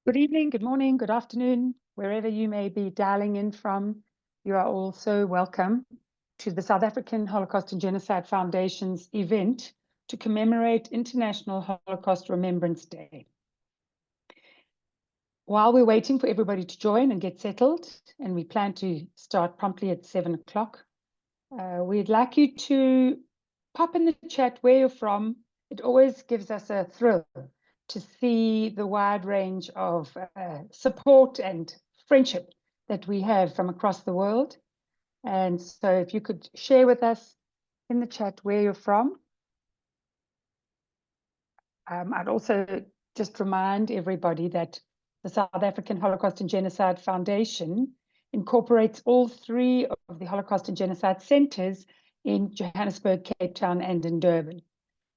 Good evening, good morning, good afternoon, wherever you may be dialing in from. You are all so welcome to the South African Holocaust and Genocide Foundation's event to commemorate International Holocaust Remembrance Day. While we're waiting for everybody to join and get settled, and we plan to start promptly at 7 o'clock, we'd like you to pop in the chat where you're from. It always gives us a thrill to see the wide range of support and friendship that we have from across the world. And so if you could share with us in the chat where you're from. I'd also just remind everybody that the South African Holocaust and Genocide Foundation incorporates all three of the Holocaust and Genocide Centres in Johannesburg, Cape Town, and in Durban.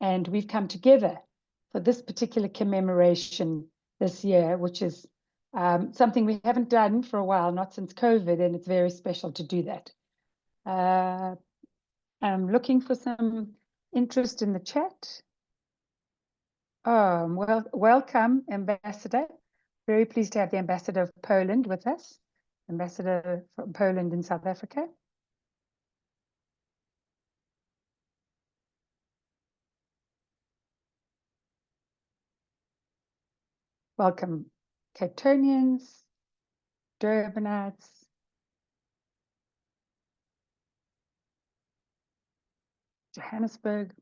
And we've come together for this particular commemoration this year, which is something we haven't done for a while, not since COVID, and it's very special to do that. I'm looking for some interest in the chat. Well, welcome, Ambassador. Very pleased to have the Ambassador of Poland with us, Ambassador from Poland in South Africa. Welcome, Cape Townians, Durbanites, Johannesburg.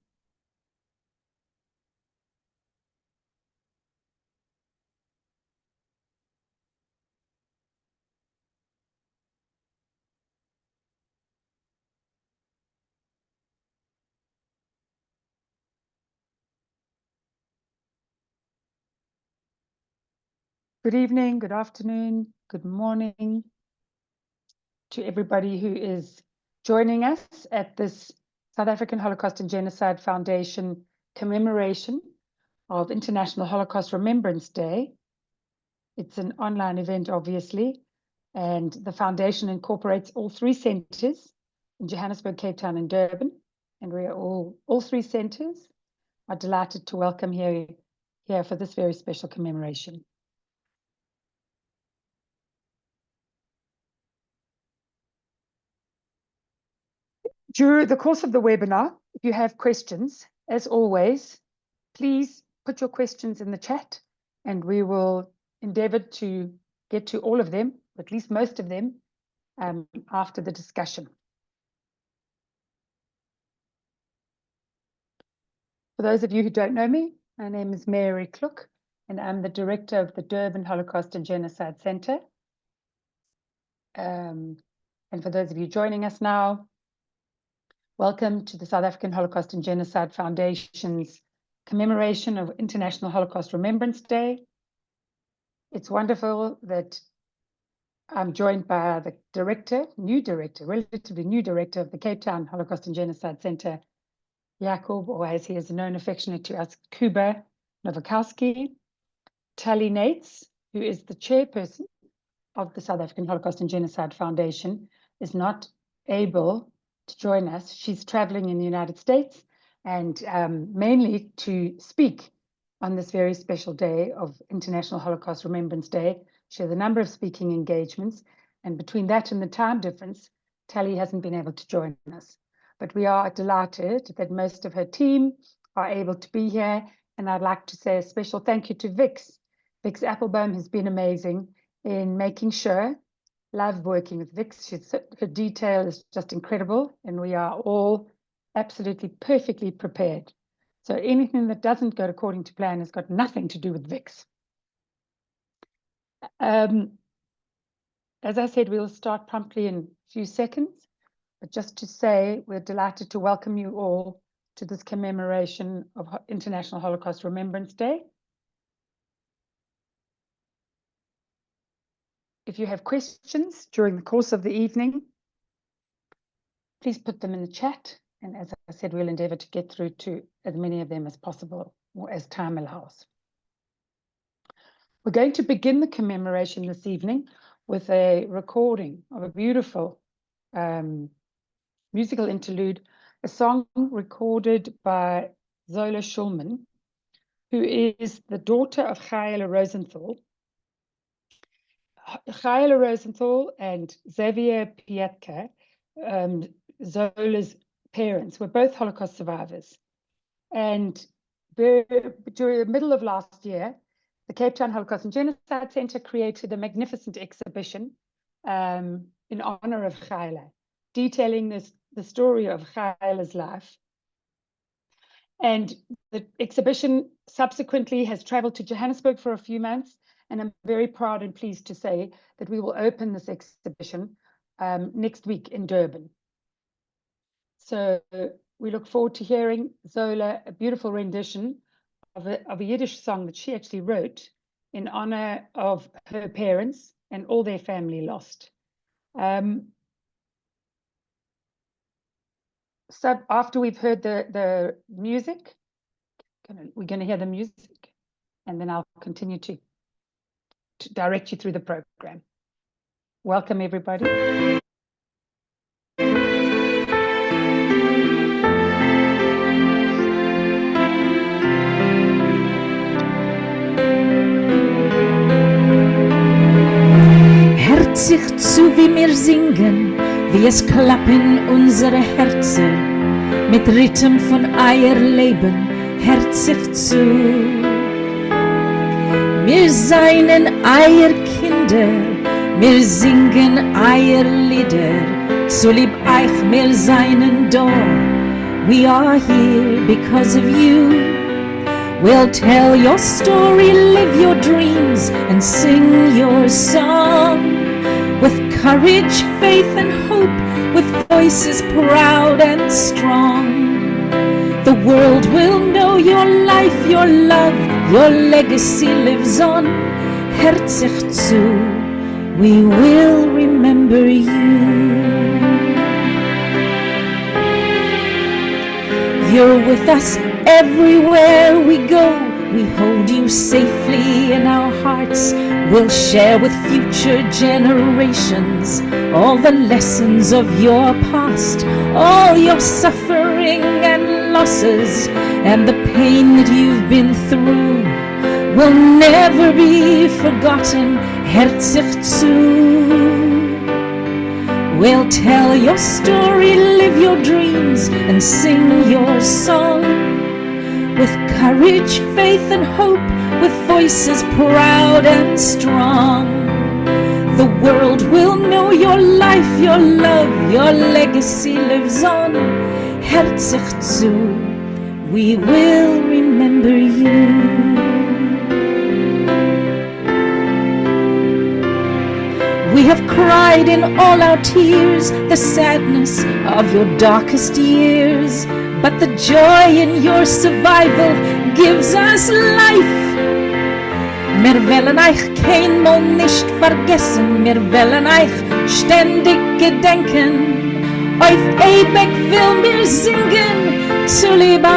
Good evening, good afternoon, good morning to everybody who is joining us at this South African Holocaust and Genocide Foundation commemoration of International Holocaust Remembrance Day. It's an online event, obviously, and the foundation incorporates all three centres in Johannesburg, Cape Town, and Durban. And we are all three centres are delighted to welcome here for this very special commemoration. During the course of the webinar, if you have questions, as always, please put your questions in the chat and we will endeavour to get to all of them, at least most of them, after the discussion. For those of you who don't know me, my name is Mary Kluk and I'm the director of the Durban Holocaust and Genocide Centre. And for those of you joining us now, welcome to the South African Holocaust and Genocide Foundation's commemoration of International Holocaust Remembrance Day. It's wonderful that I'm joined by the relatively new director of the Cape Town Holocaust and Genocide Centre, Jakub, or as he is known affectionately to us, Jakub Nowakowski. Tally Nates, who is the chairperson of the South African Holocaust and Genocide Foundation, is not able to join us. She's traveling in the United States and mainly to speak on this very special day of International Holocaust Remembrance Day. She has a number of speaking engagements, and between that and the time difference, Tally hasn't been able to join us. But we are delighted that most of her team are able to be here, and I'd like to say a special thank you to Vix. Vix Applebaum has been amazing in making sure. Love working with Vix. Her detail is just incredible, and we are all absolutely perfectly prepared. So anything that doesn't go according to plan has got nothing to do with Vix. As I said, we'll start promptly in a few seconds, but just to say we're delighted to welcome you all to this commemoration of International Holocaust Remembrance Day. If you have questions during the course of the evening, please put them in the chat. And as I said, we'll endeavour to get through to as many of them as possible, or as time allows. We're going to begin the commemoration this evening with a recording of a beautiful musical interlude, a song recorded by Zola Shuman, who is the daughter of Gayle Rosenthal, Gaila Rosenthal and Xavier Piatka, Zola's parents, were both Holocaust survivors. And during the middle of last year, the Cape Town Holocaust Genocide Centre created a magnificent exhibition in honor of Gaila, detailing the story of Gaila's life. And the exhibition subsequently has traveled to Johannesburg for a few months, and I'm very proud and pleased to say that we will open this exhibition next week in Durban. So we look forward to hearing Zola, a beautiful rendition of a Yiddish song that she actually wrote in honor of her parents and all their family lost. So after we've heard the music, we're going to hear the music, and then I'll continue to direct you through the program. Welcome, everybody. Hört sich zu, wie wir singen, wie es klappen unsere Herzen, mit Rhythm von euer Leben, hört sich zu. Wir seien euer Kinder, wir singen euer Lieder, zu lieb euch wir seien da. We are here because of you. We'll tell your story, live your dreams, and sing your song. With courage, faith, and hope, with voices proud and strong. The world will know your life, your love, your legacy lives on. Hört sich zu, we will remember you. You're with us everywhere we go. We hold you safely in our hearts. We'll share with future generations all the lessons of your past, all your suffering and losses, and the pain that you've been through will never be forgotten. Hört sich zu. We'll tell your story, live your dreams, and sing your song. With courage, faith, and hope, with voices proud and strong. The world will know your life, your love, your legacy lives on. Hört sich zu, we will remember you. We have cried in all our tears the sadness of your darkest years, but the joy in your survival gives us life. Wir wollen euch keinmal nicht vergessen, wir wollen euch ständig gedenken. Auf ewig will wir singen, zu lieb euch.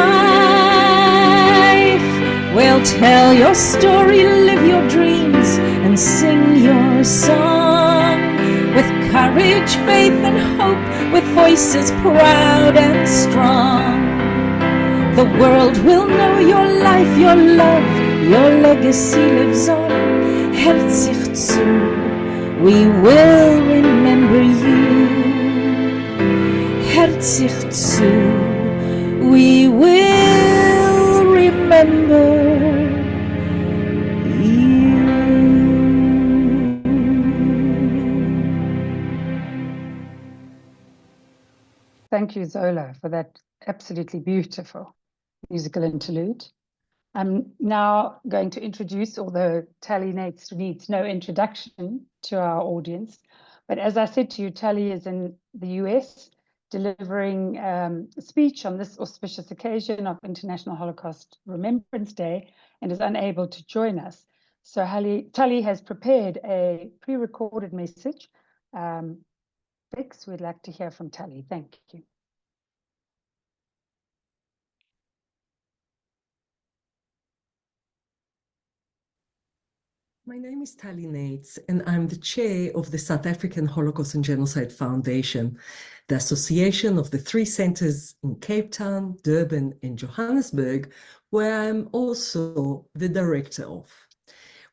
We'll tell your story, live your dreams, and sing your song. With courage, faith, and hope, with voices proud and strong. The world will know your life, your love, your legacy lives on. Hört sich zu, we will remember you. Hört sich zu, we will remember you. Thank you, Zola, for that absolutely beautiful musical interlude. I'm now going to introduce, although Tally needs no introduction to our audience, but as I said to you, Tally is in the US delivering a speech on this auspicious occasion of International Holocaust Remembrance Day and is unable to join us. So Tally has prepared a pre-recorded message. Bex, we'd like to hear from Tally. Thank you. My name is Tally Nates, and I'm the chair of the South African Holocaust and Genocide Foundation, the association of the 3 centers in Cape Town, Durban, and Johannesburg, where I'm also the director of.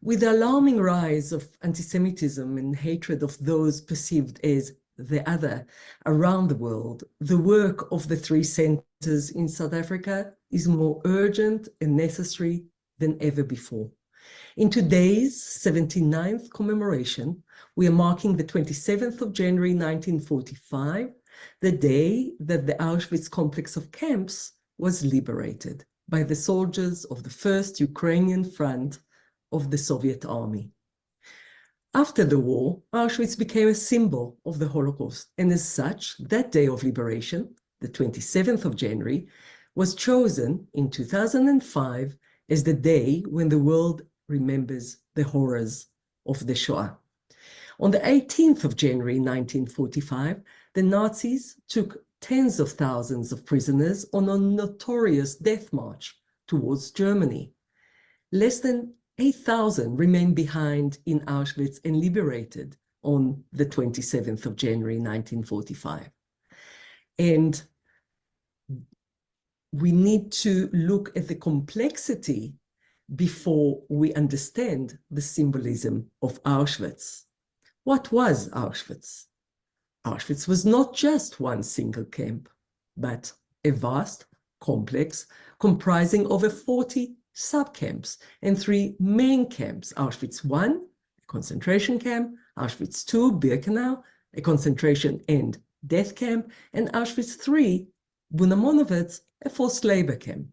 With the alarming rise of anti-Semitism and hatred of those perceived as the other around the world, the work of the three centers in South Africa is more urgent and necessary than ever before. In today's 79th commemoration, we are marking the 27th of January 1945, the day that the Auschwitz complex of camps was liberated by the soldiers of the First Ukrainian Front of the Soviet Army. After the war, Auschwitz became a symbol of the Holocaust, and as such, that day of liberation, the 27th of January, was chosen in 2005 as the day when the world remembers the horrors of the Shoah. On the 18th of January 1945, the Nazis took tens of thousands of prisoners on a notorious death march towards Germany. Less than 8,000 remained behind in Auschwitz and liberated on the 27th of January 1945. And we need to look at the complexity before we understand the symbolism of Auschwitz. What was Auschwitz? Auschwitz was not just one single camp, but a vast complex comprising over 40 subcamps and 3 main camps: Auschwitz I, a concentration camp; Auschwitz II, Birkenau, a concentration and death camp; and Auschwitz III, Bunamonowitz, a forced labor camp.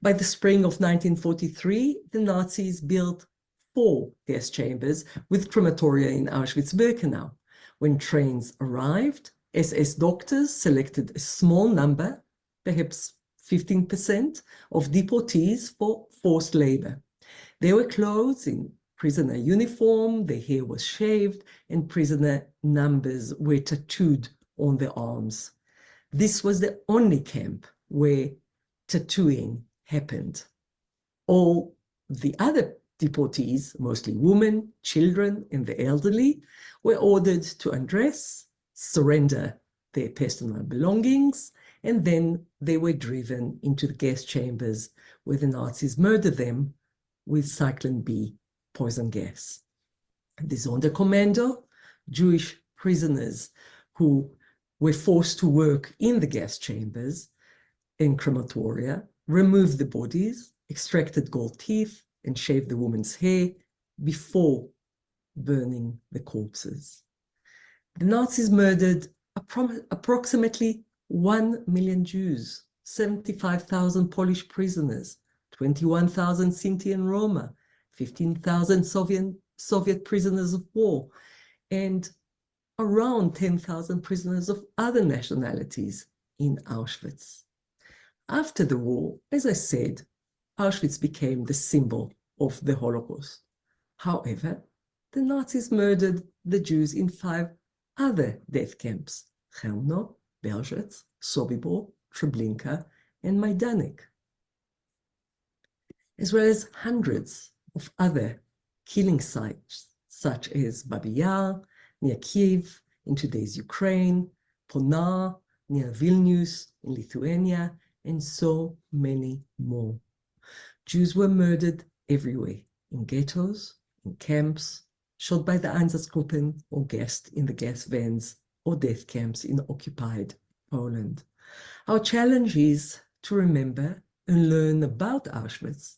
By the spring of 1943, the Nazis built 4 gas chambers with crematoria in Auschwitz-Birkenau. When trains arrived, SS doctors selected a small number, perhaps 15%, of deportees for forced labor. They were clothed in prisoner uniform, their hair was shaved, and prisoner numbers were tattooed on their arms. This was the only camp where tattooing happened. All the other deportees, mostly women, children, and the elderly, were ordered to undress, surrender their personal belongings, and then they were driven into the gas chambers where the Nazis murdered them with Cyclone B poison gas. The Sonderkommando, Jewish prisoners who were forced to work in the gas chambers and crematoria, removed the bodies, extracted gold teeth, and shaved the woman's hair before burning the corpses. The Nazis murdered approximately 1 million Jews, 75,000 Polish prisoners, 21,000 Sinti and Roma, 15,000 Soviet prisoners of war, and around 10,000 prisoners of other nationalities in Auschwitz. After the war, as I said, Auschwitz became the symbol of the Holocaust. However, the Nazis murdered the Jews in 5 other death camps: Chełmno, Belzec, Sobibor, Treblinka, and Majdanek, as well as hundreds of other killing sites, such as Babi Yar, near Kiev, in today's Ukraine, Ponar, near Vilnius, in Lithuania, and so many more. Jews were murdered everywhere, in ghettos, in camps, shot by the Einsatzgruppen or gassed in the gas vans or death camps in occupied Poland. Our challenge is to remember and learn about Auschwitz,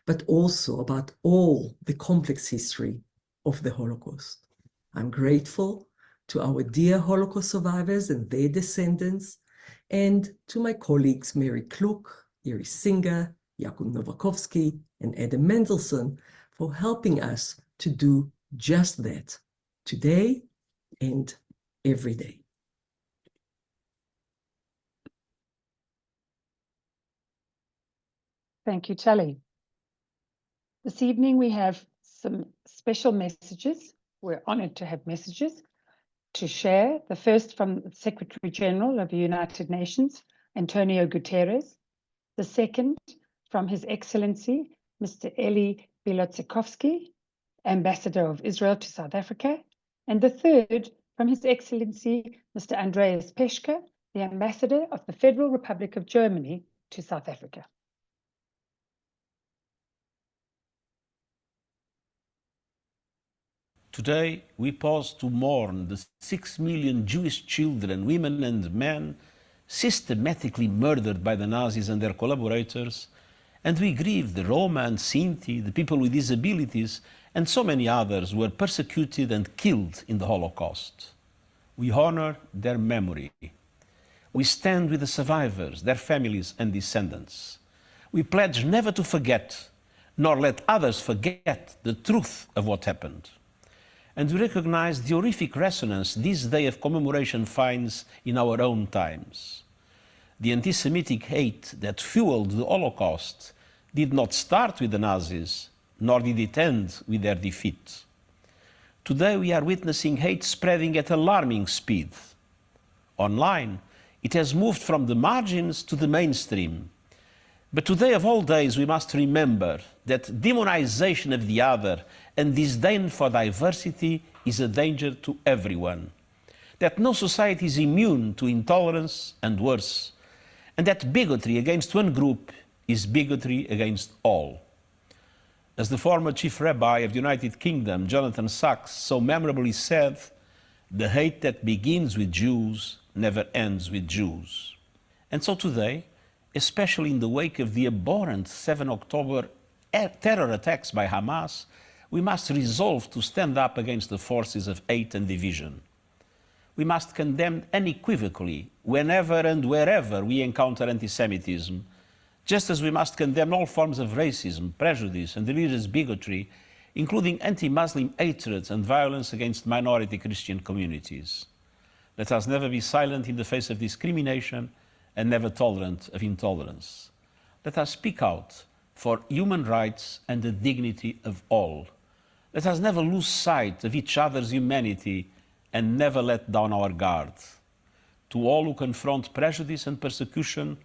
but also about all the complex history of the Holocaust. I'm grateful to our dear Holocaust survivors and their descendants, and to my colleagues Mary Kluk, Iris Singer, Jakub Nowakowski, and Adam Mendelsohn for helping us to do just that, today and every day. Thank you, Telly. This evening we have some special messages. We're honored to have messages to share. The first from the Secretary General of the United Nations, Antonio Guterres. The second from His Excellency, Mr. Eli Bielotsikowski, Ambassador of Israel to South Africa. And the third from His Excellency, Mr. Andreas Peschke, the Ambassador of the Federal Republic of Germany to South Africa. Today, we pause to mourn the 6 million Jewish children, women and men systematically murdered by the Nazis and their collaborators, and we grieve the Roma and Sinti, the people with disabilities, and so many others who were persecuted and killed in the Holocaust. We honor their memory. We stand with the survivors, their families and descendants. We pledge never to forget, nor let others forget the truth of what happened. And we recognize the horrific resonance this day of commemoration finds in our own times. The anti-Semitic hate that fueled the Holocaust did not start with the Nazis, nor did it end with their defeat. Today we are witnessing hate spreading at alarming speed. Online, it has moved from the margins to the mainstream. But today of all days we must remember that demonization of the other and disdain for diversity is a danger to everyone. That no society is immune to intolerance and worse, and that bigotry against one group is bigotry against all. As the former Chief Rabbi of the United Kingdom, Jonathan Sacks, so memorably said, "The hate that begins with Jews never ends with Jews." And so today, especially in the wake of the abhorrent 7 October terror attacks by Hamas, we must resolve to stand up against the forces of hate and division. We must condemn unequivocally, whenever and wherever we encounter anti-Semitism, just as we must condemn all forms of racism, prejudice and religious bigotry, including anti-Muslim hatred and violence against minority Christian communities. Let us never be silent in the face of discrimination and never tolerant of intolerance. Let us speak out for human rights and the dignity of all. Let us never lose sight of each other's humanity and never let down our guard. To all who confront prejudice and persecution,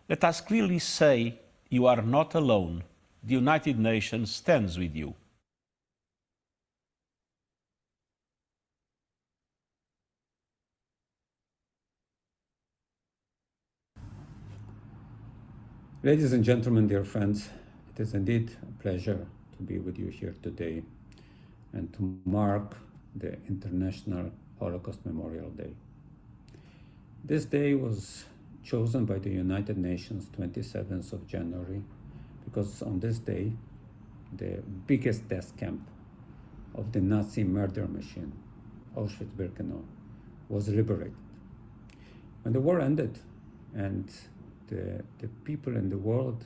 let us clearly say, you are not alone. The United Nations stands with you. Ladies and gentlemen, dear friends, it is indeed a pleasure to be with you here today and to mark the International Holocaust Memorial Day. This day was chosen by the United Nations 27th of January because on this day, the biggest death camp of the Nazi murder machine, Auschwitz-Birkenau, was liberated. When the war ended and the people in the world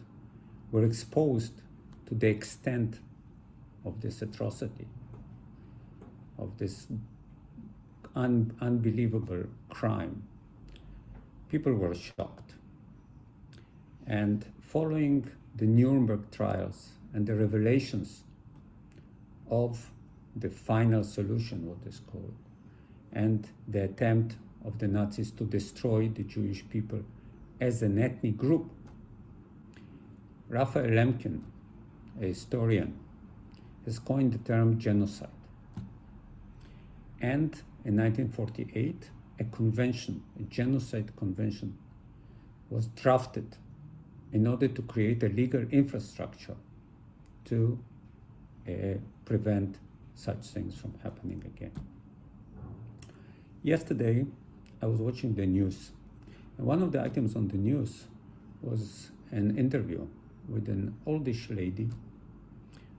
were exposed to the extent of this atrocity, of this unbelievable crime, people were shocked. And following the Nuremberg trials and the revelations of the final solution, what is called, and the attempt of the Nazis to destroy the Jewish people as an ethnic group, Raphael Lemkin, a historian, has coined the term genocide. And in 1948, a convention, a genocide convention, was drafted in order to create a legal infrastructure to prevent such things from happening again. Yesterday, I was watching the news, and one of the items on the news was an interview with an oldish lady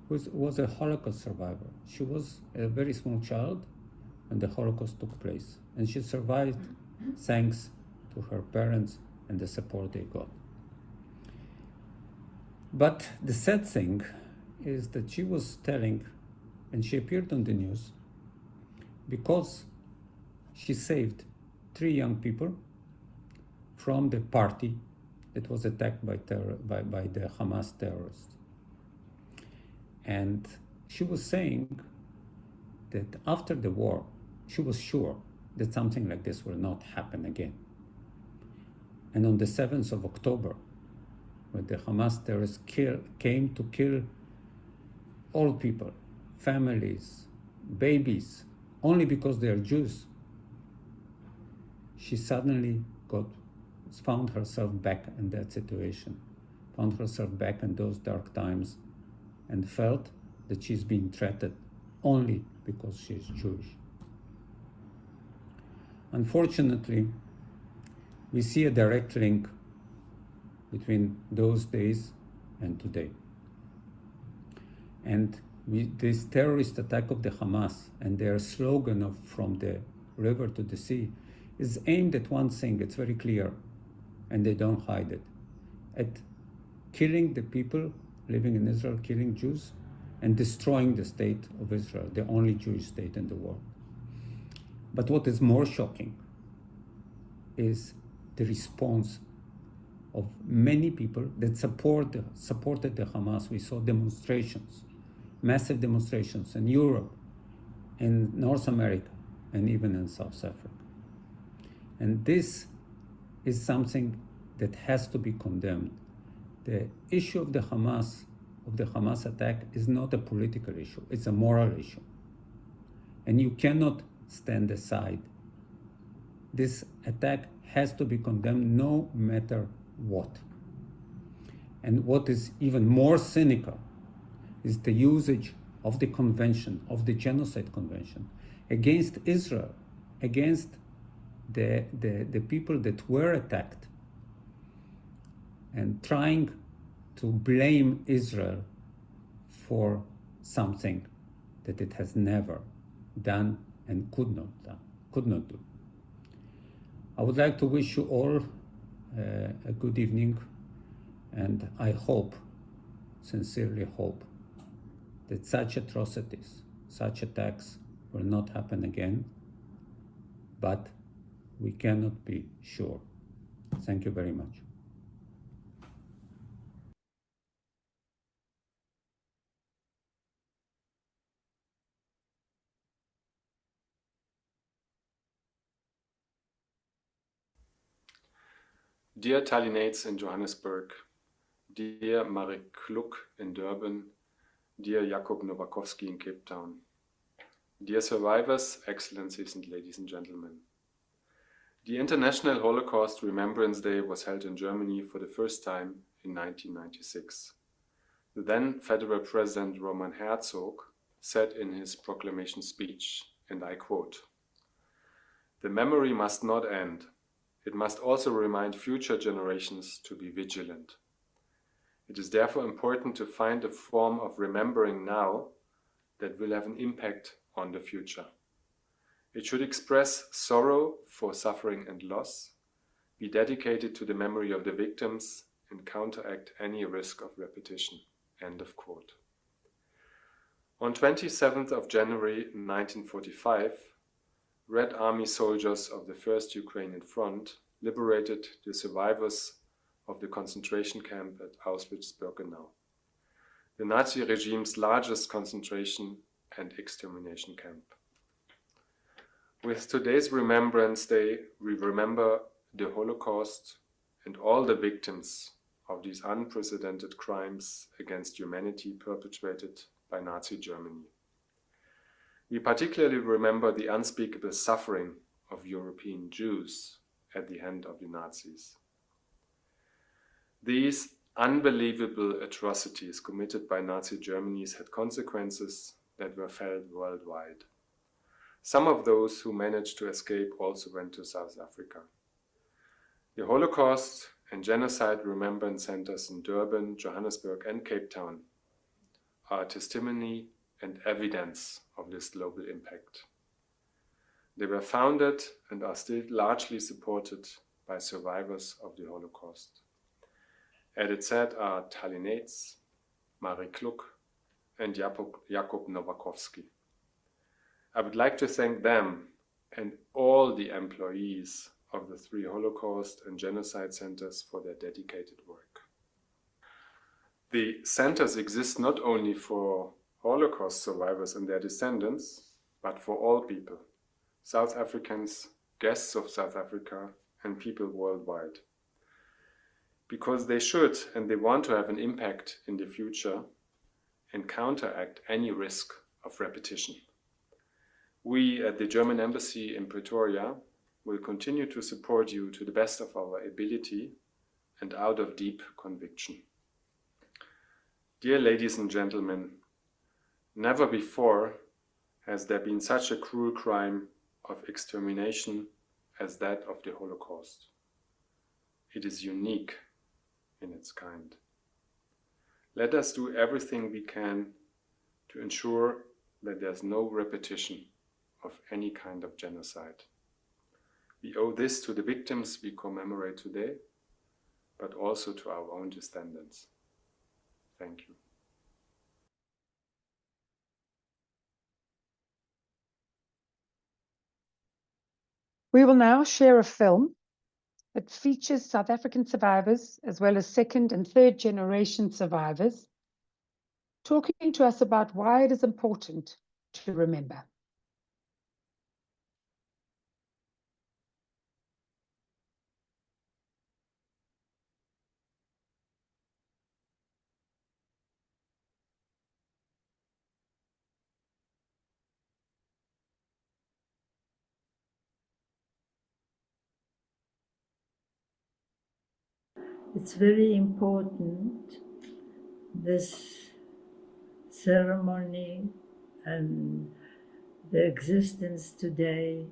who was a Holocaust survivor. She was a very small child when the Holocaust took place, and she survived thanks to her parents and the support they got. But the sad thing is that she was telling, and she appeared on the news, because she saved 3 young people from the party that was attacked by the Hamas terrorists. And she was saying that after the war, she was sure that something like this will not happen again. And on the 7th of October, when the Hamas terrorists came to kill old people, families, babies, only because they are Jews, she suddenly found herself back in that situation, found herself back in those dark times, and felt that she's being threatened only because she is Jewish. Unfortunately, we see a direct link between those days and today. And this terrorist attack of the Hamas and their slogan of "from the river to the sea" is aimed at one thing, it's very clear, and they don't hide it, at killing the people living in Israel, killing Jews, and destroying the state of Israel, the only Jewish state in the world. But what is more shocking is the response of many people that supported the Hamas. We saw demonstrations, massive demonstrations in Europe, in North America, and even in South Africa. And this is something that has to be condemned. The issue of the Hamas attack is not a political issue, it's a moral issue. And you cannot stand aside. This attack has to be condemned no matter what. And what is even more cynical is the usage of the convention, of the Genocide Convention, against Israel, against the people that were attacked, and trying to blame Israel for something that it has never done and could not do. I would like to wish you all a good evening, and I hope, sincerely hope, that such atrocities, such attacks will not happen again, but we cannot be sure. Thank you very much. Dear Talinates in Johannesburg, dear Mary Kluk in Durban, dear Jakub Nowakowski in Cape Town, dear survivors, excellencies and ladies and gentlemen. The International Holocaust Remembrance Day was held in Germany for the first time in 1996. The then Federal President Roman Herzog said in his proclamation speech, and I quote, "The memory must not end. It must also remind future generations to be vigilant. It is therefore important to find a form of remembering now that will have an impact on the future. It should express sorrow for suffering and loss, be dedicated to the memory of the victims, and counteract any risk of repetition." End of quote. On 27th of January 1945, Red Army soldiers of the First Ukrainian Front liberated the survivors of the concentration camp at Auschwitz-Birkenau, the Nazi regime's largest concentration and extermination camp. With today's Remembrance Day, we remember the Holocaust and all the victims of these unprecedented crimes against humanity perpetrated by Nazi Germany. We particularly remember the unspeakable suffering of European Jews at the hand of the Nazis. These unbelievable atrocities committed by Nazi Germany had consequences that were felt worldwide. Some of those who managed to escape also went to South Africa. The Holocaust and Genocide Remembrance Centers in Durban, Johannesburg and Cape Town are testimony and evidence of this global impact. They were founded and are still largely supported by survivors of the Holocaust. At its head are Talinates, Mary Kluk and Jakub Nowakowski. I would like to thank them and all the employees of the 3 Holocaust and Genocide Centers for their dedicated work. The centers exist not only for Holocaust survivors and their descendants, but for all people, South Africans, guests of South Africa, and people worldwide. Because they should and they want to have an impact in the future and counteract any risk of repetition. We at the German Embassy in Pretoria will continue to support you to the best of our ability and out of deep conviction. Dear ladies and gentlemen, never before has there been such a cruel crime of extermination as that of the Holocaust. It is unique in its kind. Let us do everything we can to ensure that there's no repetition of any kind of genocide. We owe this to the victims we commemorate today, but also to our own descendants. Thank you. We will now share a film that features South African survivors as well as second and third generation survivors talking to us about why it is important to remember. It's very important, this ceremony and the existence today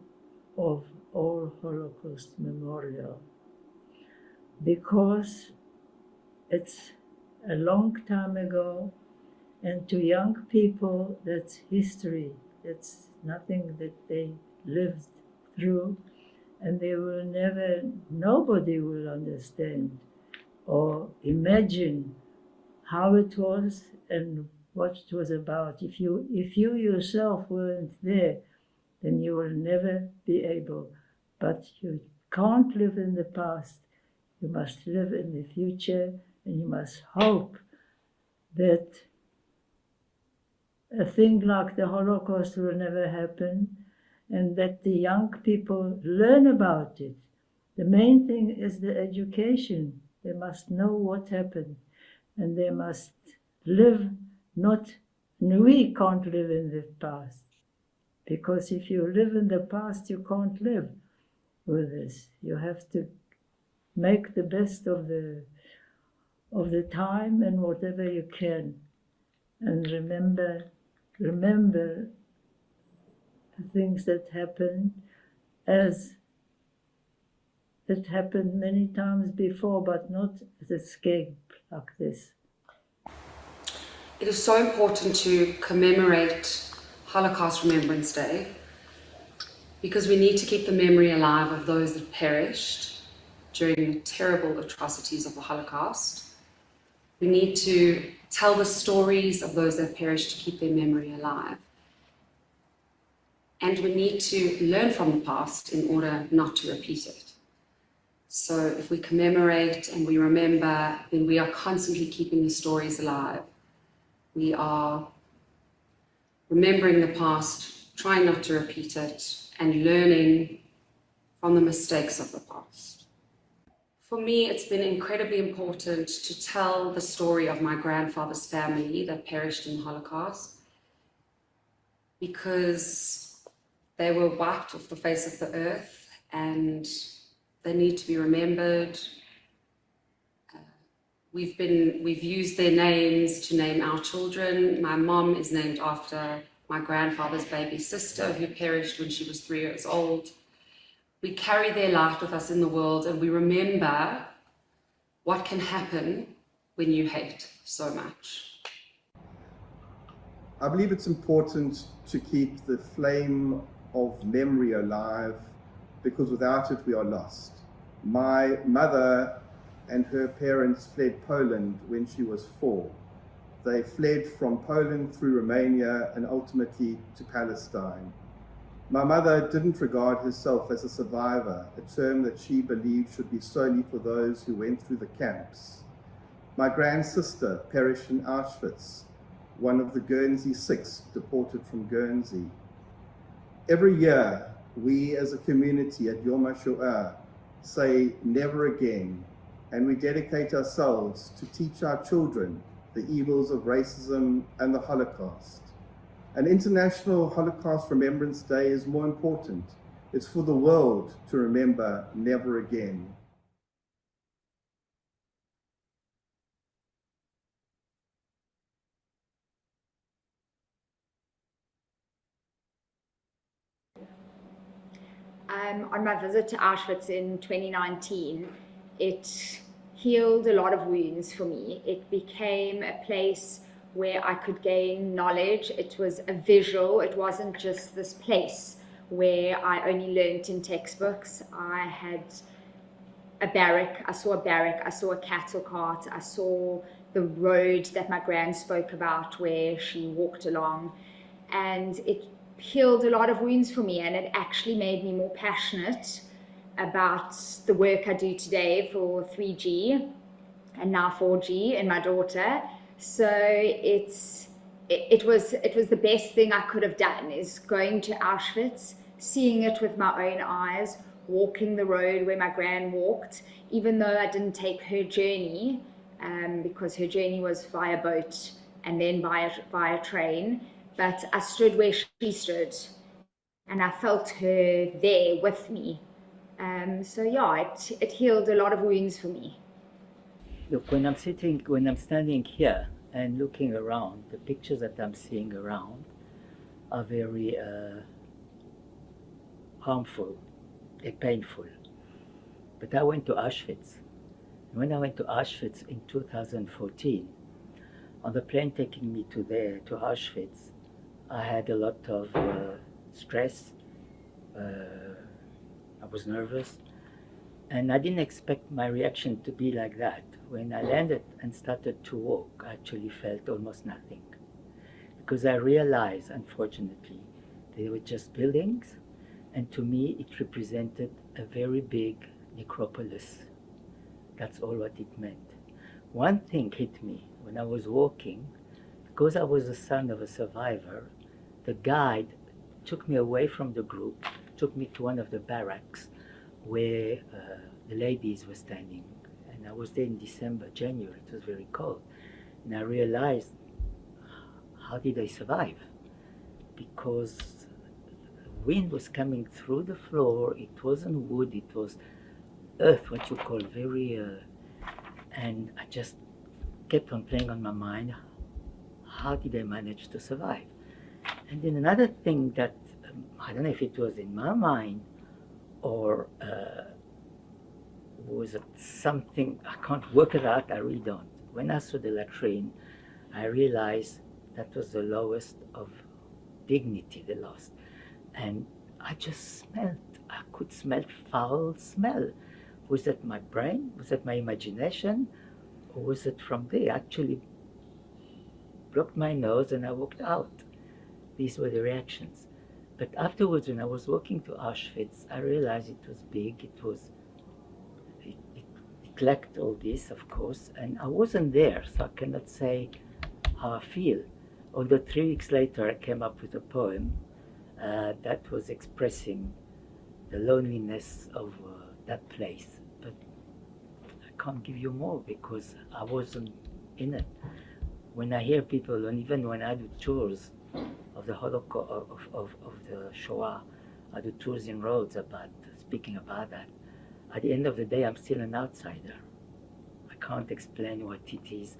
of all Holocaust Memorial, because it's a long time ago, and to young people that's history, it's nothing that they lived through, and they will never, nobody will understand or imagine how it was and what it was about. If you yourself weren't there, then you will never be able. But you can't live in the past. You must live in the future, and you must hope that a thing like the Holocaust will never happen, and that the young people learn about it. The main thing is the education. They must know what happened, and they must live not, we can't live in the past, because if you live in the past, you can't live with this. You have to make the best of the time and whatever you can, and remember the things that happened, as it happened many times before, but not at a scale like this. It is so important to commemorate Holocaust Remembrance Day because we need to keep the memory alive of those that perished during the terrible atrocities of the Holocaust. We need to tell the stories of those that perished to keep their memory alive. And we need to learn from the past in order not to repeat it. So if we commemorate and we remember, then we are constantly keeping the stories alive. We are remembering the past, trying not to repeat it, and learning from the mistakes of the past. For me, it's been incredibly important to tell the story of my grandfather's family that perished in the Holocaust, because they were wiped off the face of the earth and they need to be remembered. We've used their names to name our children. My mom is named after my grandfather's baby sister who perished when she was 3 years old. We carry their light with us in the world, and we remember what can happen when you hate so much. I believe it's important to keep the flame of memory alive, because without it we are lost. My mother and her parents fled Poland when she was 4. They fled from Poland through Romania and ultimately to Palestine. My mother didn't regard herself as a survivor, a term that she believed should be solely for those who went through the camps. My grand-sister perished in Auschwitz, one of the Guernsey 6 deported from Guernsey. Every year, we as a community at Yom HaShoah say never again, and we dedicate ourselves to teach our children the evils of racism and the Holocaust. An International Holocaust Remembrance Day is more important. It's for the world to remember never again. on my visit to Auschwitz in 2019, it healed a lot of wounds for me. It became a place where I could gain knowledge. It was a visual. It wasn't just this place where I only learnt in textbooks. I had a barrack, I saw a cattle cart, I saw the road that my gran spoke about where she walked along, and it healed a lot of wounds for me, and it actually made me more passionate about the work I do today for 3G and now 4G and my daughter. So it was the best thing I could have done, is going to Auschwitz, seeing it with my own eyes, walking the road where my gran walked, even though I didn't take her journey, because her journey was via boat and then via train, but I stood where she stood and I felt her there with me. So yeah, it healed a lot of wounds for me. Look, when I'm standing here and looking around, the pictures that I'm seeing around are very harmful and painful. But I went to Auschwitz. When I went to Auschwitz in 2014, on the plane taking me to Auschwitz, I had a lot of stress. I was nervous, and I didn't expect my reaction to be like that. When I landed and started to walk, I actually felt almost nothing, because I realized, unfortunately, they were just buildings, and to me it represented a very big necropolis. That's all what it meant. One thing hit me when I was walking. Because I was the son of a survivor, the guide took me away from the group, took me to one of the barracks where the ladies were standing. And I was there in January, it was very cold. And I realized, how did they survive? Because the wind was coming through the floor, it wasn't wood, it was earth, what you call very, and I just kept on playing on my mind, how did they manage to survive? And then another thing that, I don't know if it was in my mind or was it something, I can't work it out, I really don't. When I saw the latrine, I realized that was the lowest of dignity they lost. And I just smelled, I could smell foul smell. Was that my brain? Was that my imagination? Or was it from there? I actually blocked my nose and I walked out. These were the reactions. But afterwards, when I was walking to Auschwitz, I realized it was big, it lacked all this, of course, and I wasn't there, so I cannot say how I feel. Although 3 weeks later, I came up with a poem that was expressing the loneliness of that place. But I can't give you more because I wasn't in it. When I hear people, and even when I do tours of the Holocaust, of the Shoah, I do tours in roads speaking about that. At the end of the day, I'm still an outsider. I can't explain what it is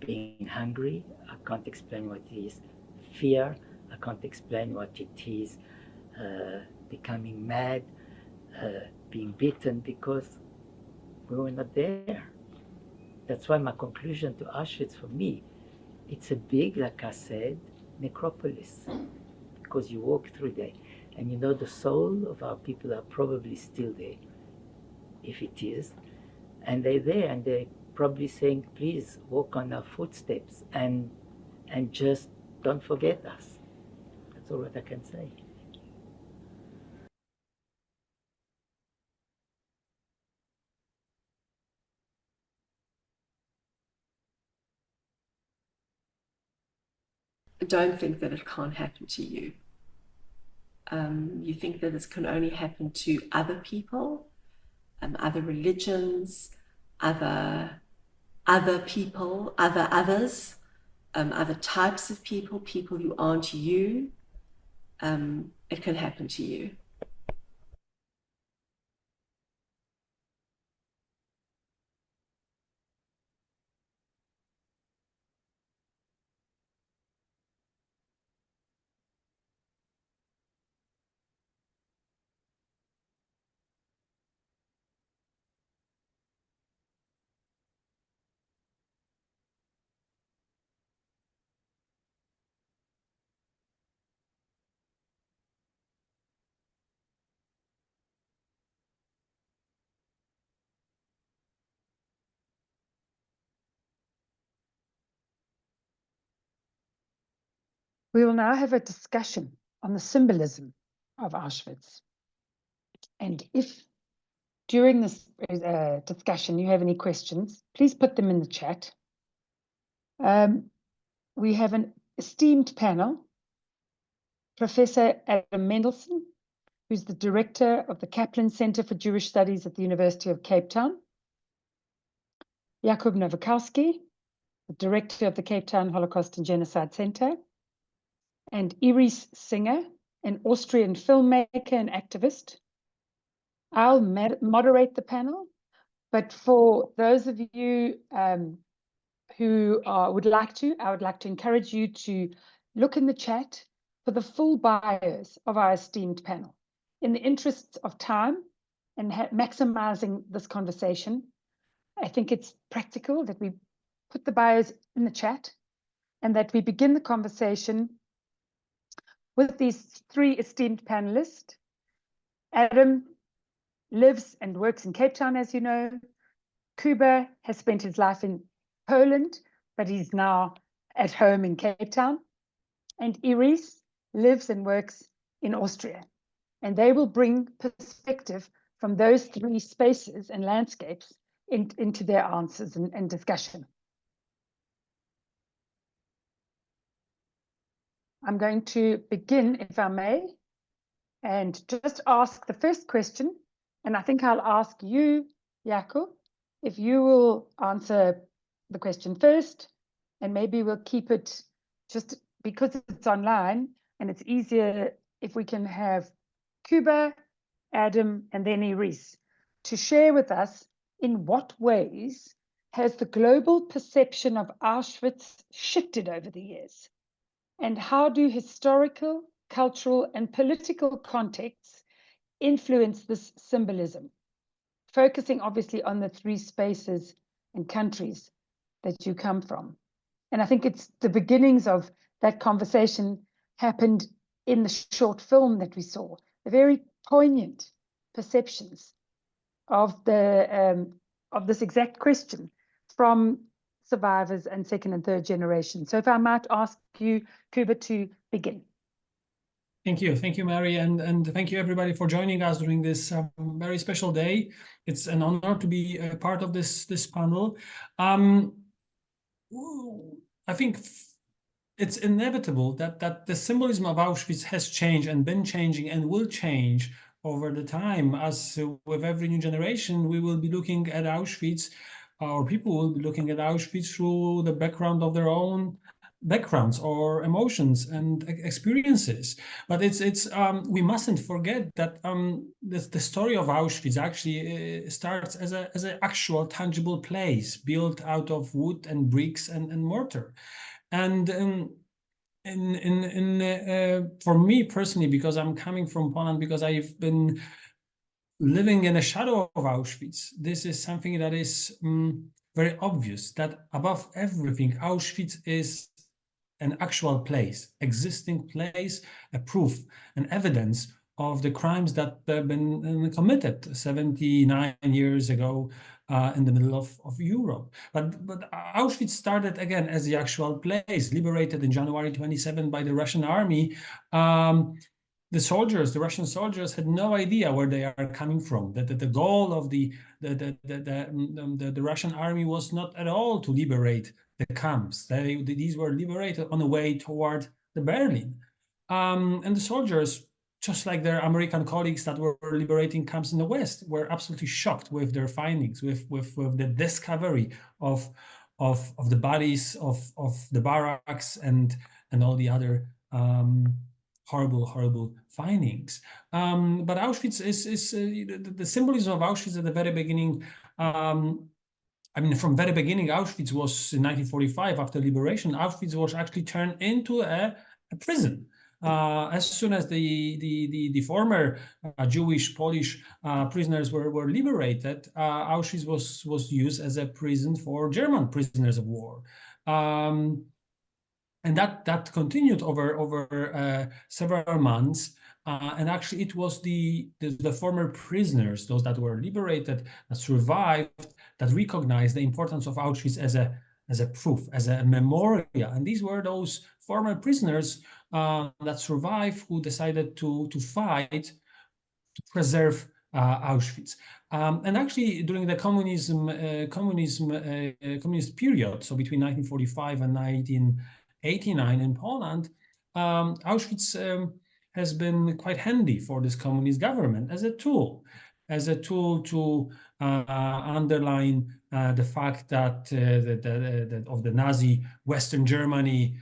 being hungry. I can't explain what it is fear. I can't explain what it is becoming mad, being beaten, because we were not there. That's why my conclusion to Auschwitz, for me, it's a big, like I said, necropolis, because you walk through there, and you know the soul of our people are probably still there, if it is, and they're there, and they're probably saying, please walk on our footsteps, and just don't forget us. That's all what I can say. Don't think that it can't happen to you. You think that this can only happen to other people, other religions, other people, others, other types of people, people who aren't you. It can happen to you. We will now have a discussion on the symbolism of Auschwitz. And if during this discussion you have any questions, please put them in the chat. We have an esteemed panel, Professor Adam Mendelsohn, who's the director of the Kaplan Centre for Jewish Studies at the University of Cape Town, Jakub Nowakowski, the director of the Cape Town Holocaust and Genocide Centre, and Iris Singer, an Austrian filmmaker and activist. I'll moderate the panel, but for those of you who would like to, I would like to encourage you to look in the chat for the full bios of our esteemed panel. In the interests of time and maximizing this conversation, I think it's practical that we put the bios in the chat and that we begin the conversation with these three esteemed panelists. Adam lives and works in Cape Town, as you know. Kuba has spent his life in Poland, but he's now at home in Cape Town. And Iris lives and works in Austria. And they will bring perspective from those three spaces and landscapes into their answers and discussion. I'm going to begin, if I may, and just ask the first question. And I think I'll ask you, Jakub, if you will answer the question first, and maybe we'll keep it just because it's online and it's easier if we can have Kuba, Adam, and then Iris to share with us in what ways has the global perception of Auschwitz shifted over the years, and how do historical, cultural, and political contexts influence this symbolism, focusing obviously on the three spaces and countries that you come from. And I think it's the beginnings of that conversation happened in the short film that we saw, the very poignant perceptions of this exact question from survivors and second and third generation. So if I might ask you, Kuba, to begin. Thank you, Mary, and thank you everybody for joining us during this very special day. It's an honor to be a part of this panel. I think it's inevitable that the symbolism of Auschwitz has changed and been changing and will change over the time. As with every new generation, we will be looking at Auschwitz, or people will be looking at Auschwitz through the background of their own backgrounds or emotions and experiences. But we mustn't forget that the story of Auschwitz actually starts as an actual tangible place built out of wood and bricks and mortar. And for me personally, because I'm coming from Poland, because I've been living in the shadow of Auschwitz, this is something that is very obvious, that above everything, Auschwitz is an actual place, existing place, a proof, an evidence of the crimes that have been committed 79 years ago in the middle of Europe. But Auschwitz started again as the actual place, liberated in January 27 by the Russian army. The Russian soldiers had no idea where they are coming from. That the goal of the Russian army was not at all to liberate the camps. These were liberated on the way toward the Berlin. And the soldiers, just like their American colleagues that were liberating camps in the West, were absolutely shocked with their findings, with the discovery of the bodies of the barracks and all the other horrible findings. But Auschwitz is the symbolism of Auschwitz at the very beginning. From very beginning, Auschwitz was in 1945, after liberation, Auschwitz was actually turned into a prison. As soon as the former Jewish, Polish prisoners were liberated, Auschwitz was used as a prison for German prisoners of war. And that continued over several months. And actually, it was the former prisoners, those that were liberated, that survived, that recognized the importance of Auschwitz as proof, as a memorial. And these were those former prisoners that survived, who decided to fight to preserve Auschwitz. And actually, during the communist period, so between 1945 and 1989 in Poland, Auschwitz has been quite handy for this communist government as a tool to underline the fact that of the Nazi Western Germany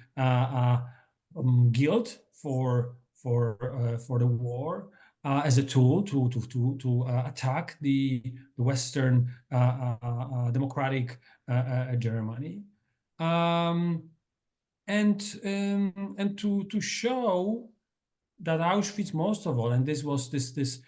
guilt for the war, as a tool to attack the Western democratic Germany, and to show that Auschwitz, most of all, and this was this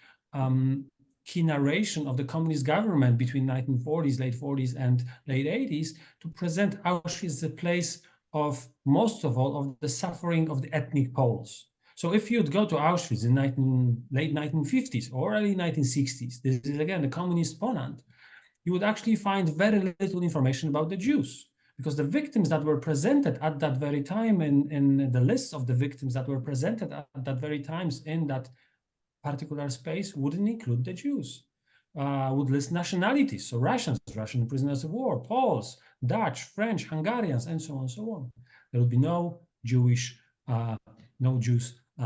key narration of the communist government between 1940s, late 40s, and late 80s, to present Auschwitz as a place of, most of all, of the suffering of the ethnic Poles. So if you'd go to Auschwitz in late 1950s or early 1960s, this is again the communist Poland, you would actually find very little information about the Jews, because the victims that were presented at that very time in the list of the victims that were presented at that very times in that particular space wouldn't include the Jews, would list nationalities, so Russians, Russian prisoners of war, Poles, Dutch, French, Hungarians, and so on and so on. There would be no Jews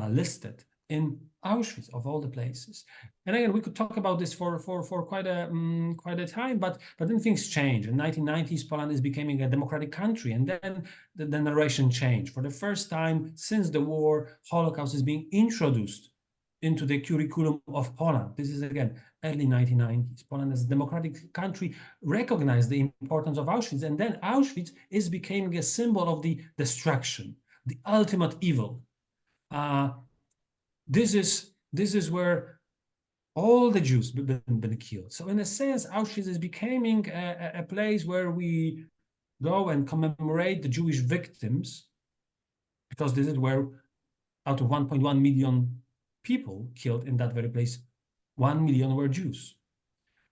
listed in Auschwitz, of all the places. And again, we could talk about this for quite a time, but then things change. In 1990s, Poland is becoming a democratic country, and then the narration changed. For the first time since the war, Holocaust is being introduced into the curriculum of Poland. This is again early 1990s. Poland, as a democratic country, recognized the importance of Auschwitz, and then Auschwitz is becoming a symbol of the destruction, the ultimate evil. This is where all the Jews been killed. So in a sense, Auschwitz is becoming a place where we go and commemorate the Jewish victims, because this is where, out of 1.1 million people killed in that very place, 1 million were Jews.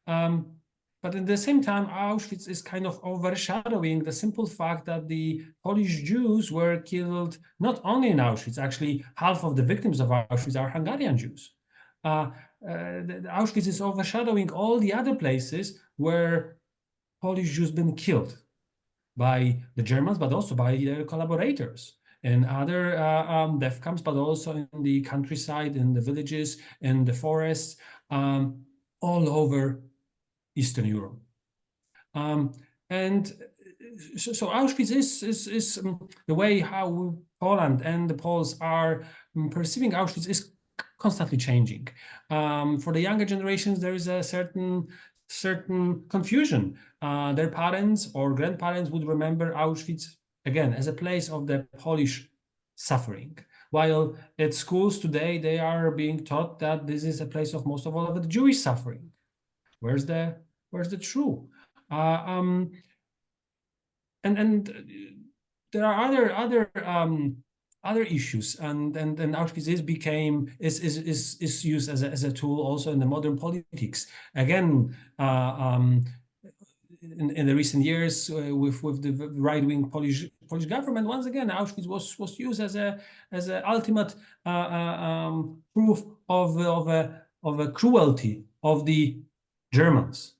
But at the same time, Auschwitz is kind of overshadowing the simple fact that the Polish Jews were killed not only in Auschwitz. Actually, half of the victims of Auschwitz are Hungarian Jews. Auschwitz is overshadowing all the other places where Polish Jews been killed by the Germans, but also by their collaborators in other death camps, but also in the countryside, in the villages, in the forests, all over Eastern Europe. And so Auschwitz is the way how Poland and the Poles are perceiving Auschwitz is constantly changing. For the younger generations, there is a certain confusion. Their parents or grandparents would remember Auschwitz again as a place of the Polish suffering, while at schools today they are being taught that this is a place of most of all of the Jewish suffering. Where's the true? And there are other issues, and Auschwitz is used as a tool also in the modern politics. Again, in the recent years, with the right-wing Polish government, once again, Auschwitz was used as a ultimate proof of a cruelty of the Germans.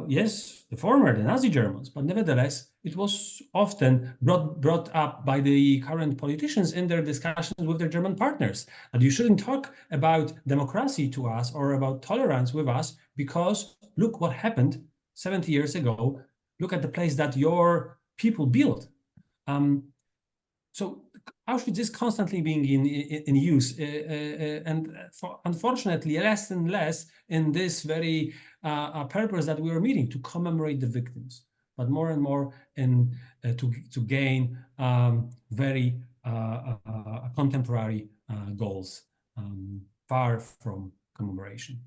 Yes, the Nazi Germans, but nevertheless, it was often brought up by the current politicians in their discussions with their German partners, that you shouldn't talk about democracy to us or about tolerance with us, because look what happened 70 years ago. Look at the place that your people built. So Auschwitz is constantly being in use, and unfortunately, less and less in this very purpose that we are meeting, to commemorate the victims, but more and more to gain very contemporary goals, far from commemoration.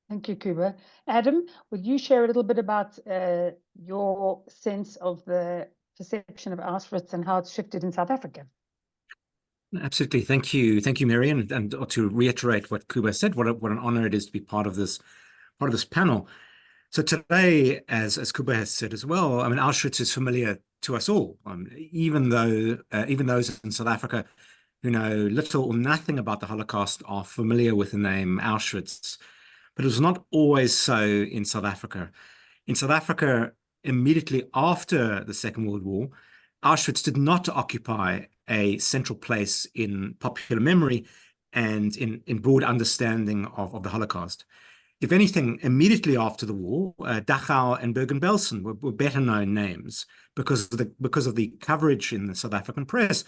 Thank you, Kuba. Adam, would you share a little bit about your sense of the perception of Auschwitz and how it's shifted in South Africa? Absolutely. Thank you, Mary, and to reiterate what Kuba said, what an honor it is to be part of this panel. So today, as Kuba has said as well, I mean, Auschwitz is familiar to us all, even those in South Africa who know little or nothing about the Holocaust are familiar with the name Auschwitz. But it was not always so in South Africa. In South Africa, immediately after the Second World War, Auschwitz did not occupy a central place in popular memory and in broad understanding of the Holocaust. If anything, immediately after the war, Dachau and Bergen-Belsen were better known names because of the coverage in the South African press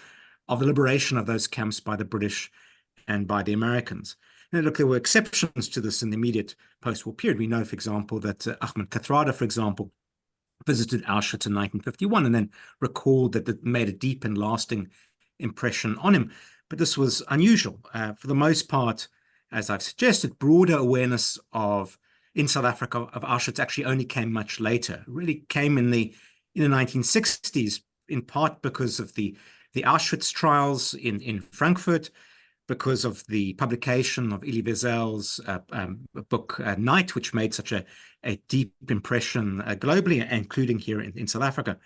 of the liberation of those camps by the British and by the Americans. Now, look, there were exceptions to this in the immediate post-war period. We know, for example, that Ahmed Kathrada, for example, visited Auschwitz in 1951 and then recalled that it made a deep and lasting impression on him. But this was unusual. For the most part, as I've suggested, broader awareness in South Africa of Auschwitz actually only came much later. It really came in the 1960s, in part because of the Auschwitz trials in Frankfurt, because of the publication of Elie Wiesel's book Night, which made such a deep impression globally, including here in South Africa.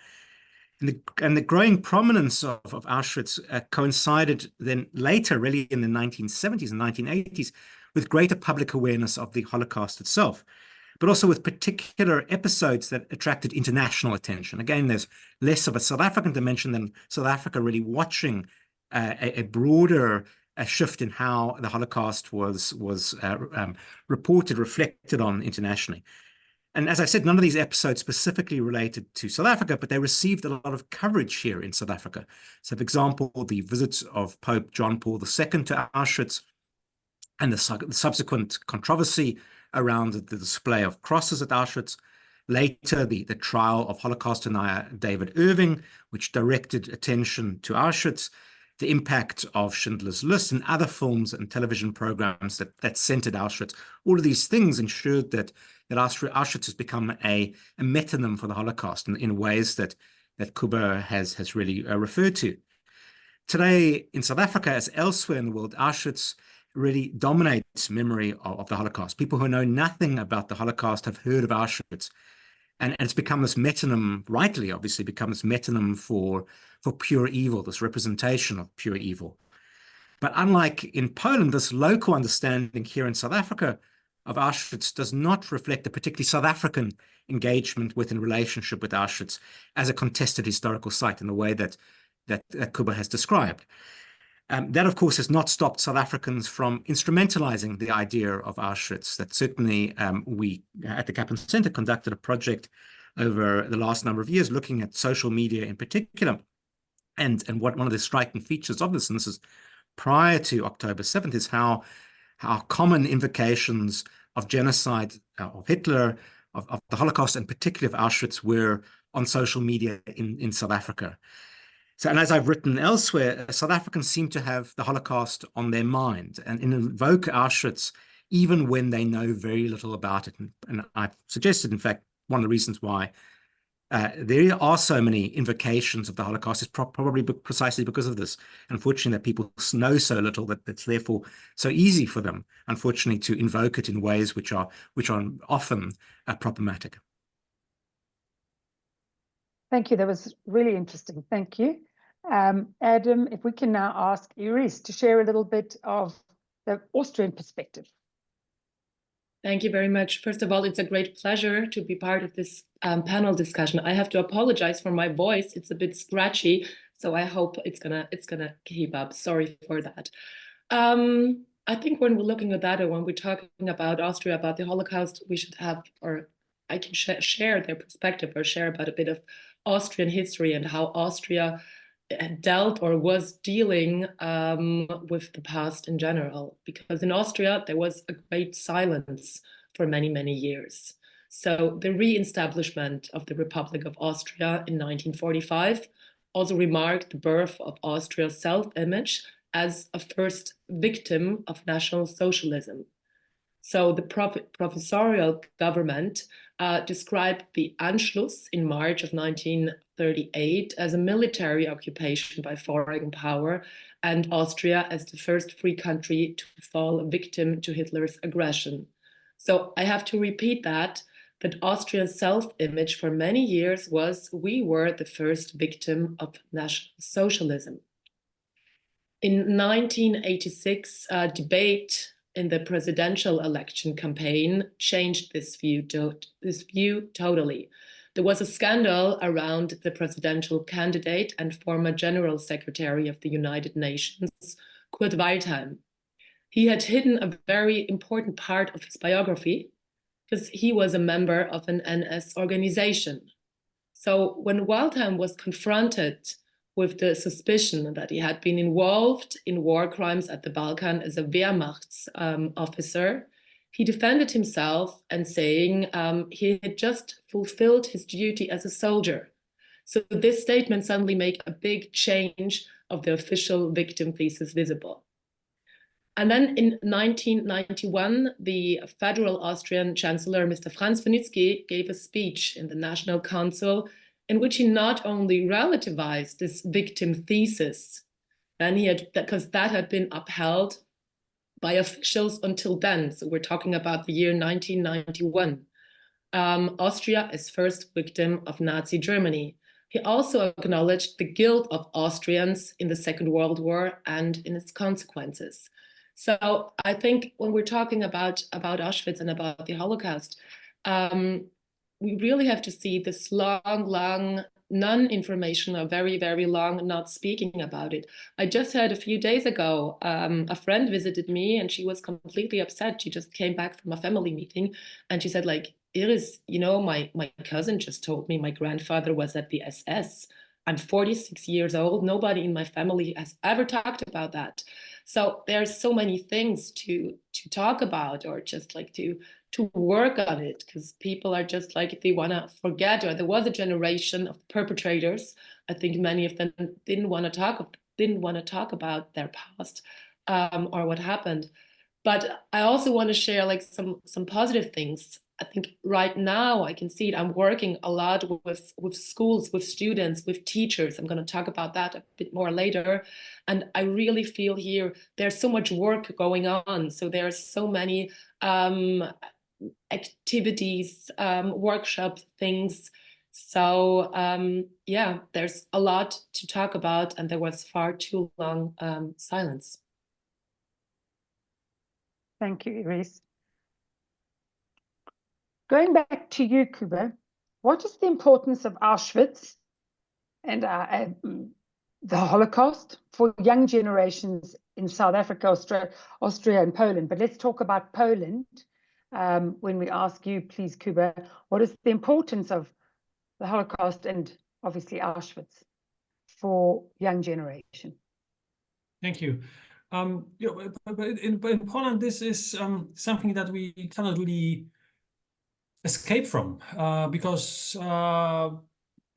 And the growing prominence of Auschwitz coincided then later, really in the 1970s and 1980s, with greater public awareness of the Holocaust itself, but also with particular episodes that attracted international attention. Again, there's less of a South African dimension than South Africa really watching a broader shift in how the Holocaust was reported, reflected on internationally. And as I said, none of these episodes specifically related to South Africa, but they received a lot of coverage here in South Africa. So, for example, the visits of Pope John Paul II to Auschwitz and the subsequent controversy around the display of crosses at Auschwitz. Later, the trial of Holocaust denier David Irving, which directed attention to Auschwitz, the impact of Schindler's List and other films and television programs that centered Auschwitz. All of these things ensured that Auschwitz has become a metonym for the Holocaust in ways that Kuba has really referred to. Today, in South Africa, as elsewhere in the world, Auschwitz really dominates memory of the Holocaust. People who know nothing about the Holocaust have heard of Auschwitz. And it's become this metonym, rightly, obviously, become this metonym for pure evil, this representation of pure evil. But unlike in Poland, this local understanding here in South Africa of Auschwitz does not reflect a particularly South African engagement with and relationship with Auschwitz as a contested historical site in the way that Kuba has described. That, of course, has not stopped South Africans from instrumentalizing the idea of Auschwitz. That certainly we at the Kaplan Centre conducted a project over the last number of years looking at social media in particular. And what one of the striking features of this, and this is prior to October 7th, is how common invocations of genocide, of Hitler, of the Holocaust, and particularly of Auschwitz, were on social media in South Africa. So, and as I've written elsewhere, South Africans seem to have the Holocaust on their mind and invoke Auschwitz even when they know very little about it. And I've suggested, in fact, one of the reasons why there are so many invocations of the Holocaust is probably precisely because of this. Unfortunately, that people know so little that it's therefore so easy for them, unfortunately, to invoke it in ways which are often problematic. Thank you. That was really interesting. Thank you. Adam, if we can now ask Iris to share a little bit of the Austrian perspective. Thank you very much. First of all, it's a great pleasure to be part of this panel discussion. I have to apologize for my voice. It's a bit scratchy, so I hope it's gonna keep up. Sorry for that. I think when we're looking at that, or when we're talking about Austria, about the Holocaust, we should have, or I can share their perspective or share about a bit of Austrian history and how Austria dealt or was dealing with the past in general. Because in Austria, there was a great silence for many, many years. So the re-establishment of the Republic of Austria in 1945 also remarked the birth of Austria's self-image as a first victim of National Socialism. So the professorial government described the Anschluss in March of 1938 as a military occupation by foreign power, and Austria as the first free country to fall victim to Hitler's aggression. So I have to repeat that that Austria's self-image for many years was we were the first victim of National Socialism. In 1986, a debate in the presidential election campaign changed this view totally. There was a scandal around the presidential candidate and former General Secretary of the United Nations, Kurt Waldheim. He had hidden a very important part of his biography because he was a member of an NS organization. So when Waldheim was confronted with the suspicion that he had been involved in war crimes at the Balkan as a Wehrmachts officer, he defended himself and saying he had just fulfilled his duty as a soldier. So this statement suddenly made a big change of the official victim thesis visible. And then in 1991, the federal Austrian Chancellor, Mr. Franz Winnicki, gave a speech in the National Council in which he not only relativized this victim thesis, then he had, because that had been upheld by officials until then. So we're talking about the year 1991. Austria as first victim of Nazi Germany. He also acknowledged the guilt of Austrians in the Second World War and in its consequences. So I think when we're talking about Auschwitz and about the Holocaust, we really have to see this long non-information, or very, very long not speaking about it. I just had a few days ago, a friend visited me and she was completely upset. She just came back from a family meeting and she said, like, Iris, you know, my cousin just told me my grandfather was at the SS. I'm 46 years old. Nobody in my family has ever talked about that. So there's so many things to talk about, or just like to work on it, because people are just like, they want to forget, or there was a generation of perpetrators. I think many of them didn't want to talk about their past or what happened. But I also want to share like some positive things. I think right now I can see it. I'm working a lot with schools, with students, with teachers. I'm going to talk about that a bit more later. And I really feel here there's so much work going on. So there's so many activities, workshop things. So yeah, there's a lot to talk about, and there was far too long silence. Thank you, Iris. Going back to you, Kuba, what is the importance of Auschwitz and the Holocaust for young generations in South Africa, Austria, and Poland? But let's talk about Poland. When we ask you, please, Kuba, what is the importance of the Holocaust and obviously Auschwitz for young generation? Thank you. But in Poland, this is something that we cannot really escape from, because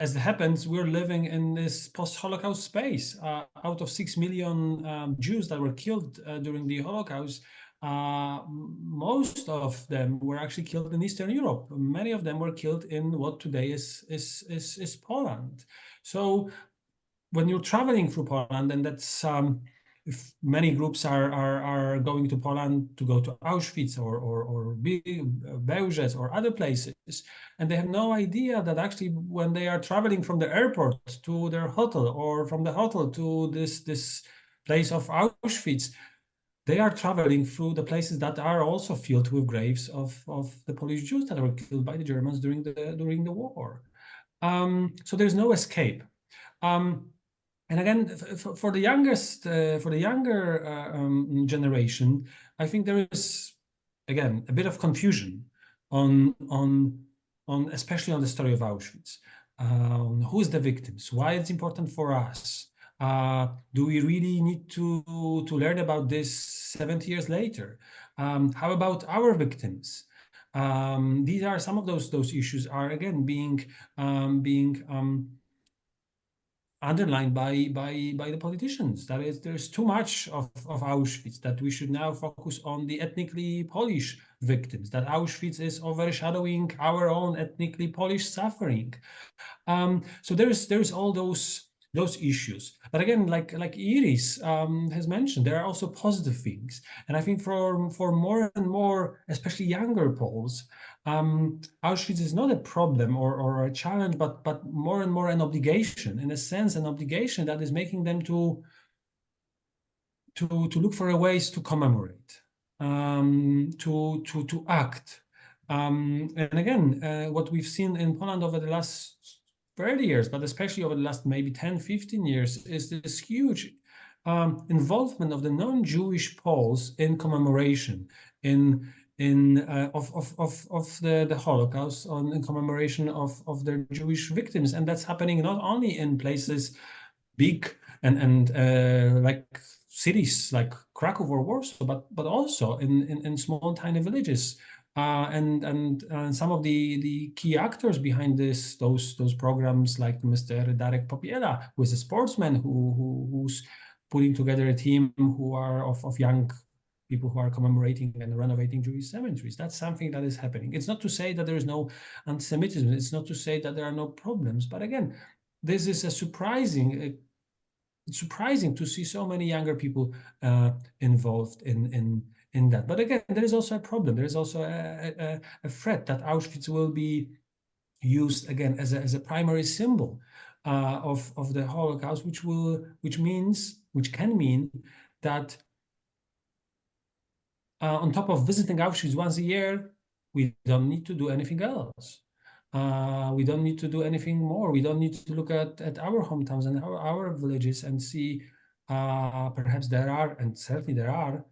as it happens, we're living in this post-Holocaust space. Out of 6 million Jews that were killed during the Holocaust, most of them were actually killed in Eastern Europe. Many of them were killed in what today is Poland. So when you're traveling through Poland, and that's if many groups are going to Poland to go to Auschwitz or Bełżec or other places, and they have no idea that actually when they are traveling from the airport to their hotel, or from the hotel to this place of Auschwitz, they are traveling through the places that are also filled with graves of the Polish Jews that were killed by the Germans during the war. So there's no escape. And again, for the younger generation, I think there is again a bit of confusion on especially on the story of Auschwitz. Who's the victims? Why it's important for us? Do we really need to learn about this 70 years later? How about our victims? These are some of those issues are again being underlined by the politicians. That is, there's too much of Auschwitz, that we should now focus on the ethnically Polish victims, that Auschwitz is overshadowing our own ethnically Polish suffering. So there's all those those issues. But again, like Iris has mentioned, there are also positive things. And I think for more and more, especially younger Poles, Auschwitz is not a problem or a challenge, but more and more an obligation, in a sense, an obligation that is making them to look for ways to commemorate, to act. And again, what we've seen in Poland over the last 30 years, but especially over the last maybe 10, 15 years, is this huge involvement of the non-Jewish Poles in commemoration, of the Holocaust, in commemoration of their Jewish victims. And that's happening not only in places big and like cities like Krakow or Warsaw, but also in small tiny villages. And some of the key actors behind those programs, like Mr. Darek Popiela, who is a sportsman who's putting together a team who are of young people who are commemorating and renovating Jewish cemeteries. That's something that is happening. It's not to say that there is no anti-Semitism. It's not to say that there are no problems. But again, this is a surprising to see so many younger people involved in that. But again, there is also a problem. There is also a threat that Auschwitz will be used again as a primary symbol of the Holocaust, which can mean that on top of visiting Auschwitz once a year, we don't need to do anything else. We don't need to do anything more. We don't need to look at our hometowns and our villages and see perhaps there are, and certainly there are,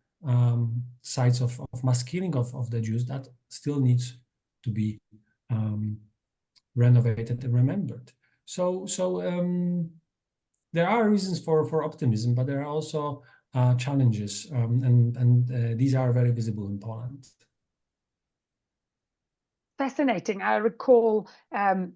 sites of mass killing of the Jews that still needs to be renovated and remembered. So there are reasons for optimism, but there are also challenges, and these are very visible in Poland. Fascinating. I recall the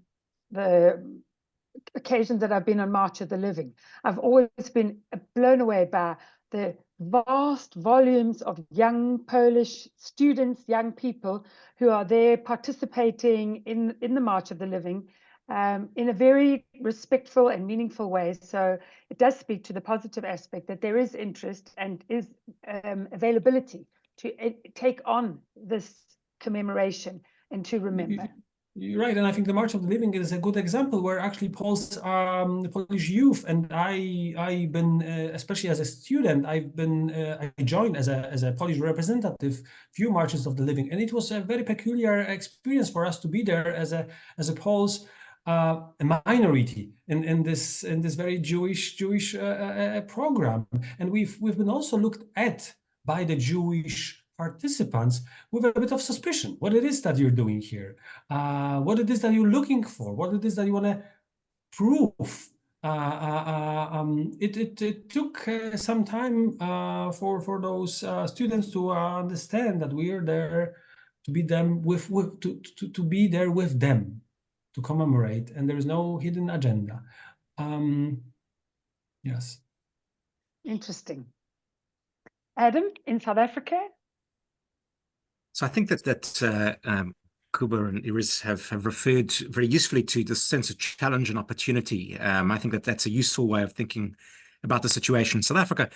occasions that I've been on March of the Living. I've always been blown away by the vast volumes of young Polish students, young people who are there participating in the March of the Living in a very respectful and meaningful way. So it does speak to the positive aspect that there is interest and is availability to take on this commemoration and to remember. You're right, and I think the March of the Living is a good example where actually Polish youth, and I've been, especially as a student, I joined as a Polish representative few marches of the Living, and it was a very peculiar experience for us to be there as a Poles, a minority in this very Jewish program, and we've been also looked at by the Jewish participants with a bit of suspicion. What it is that you're doing here, what it is that you're looking for, what it is that you want to prove. It took some time for those students to understand that we are there to be them to be there with them, to commemorate, and there is no hidden agenda. Yes. Interesting. Adam, in South Africa? So I think that Kuba and Iris have referred very usefully to the sense of challenge and opportunity. I think that's a useful way of thinking about the situation in South Africa.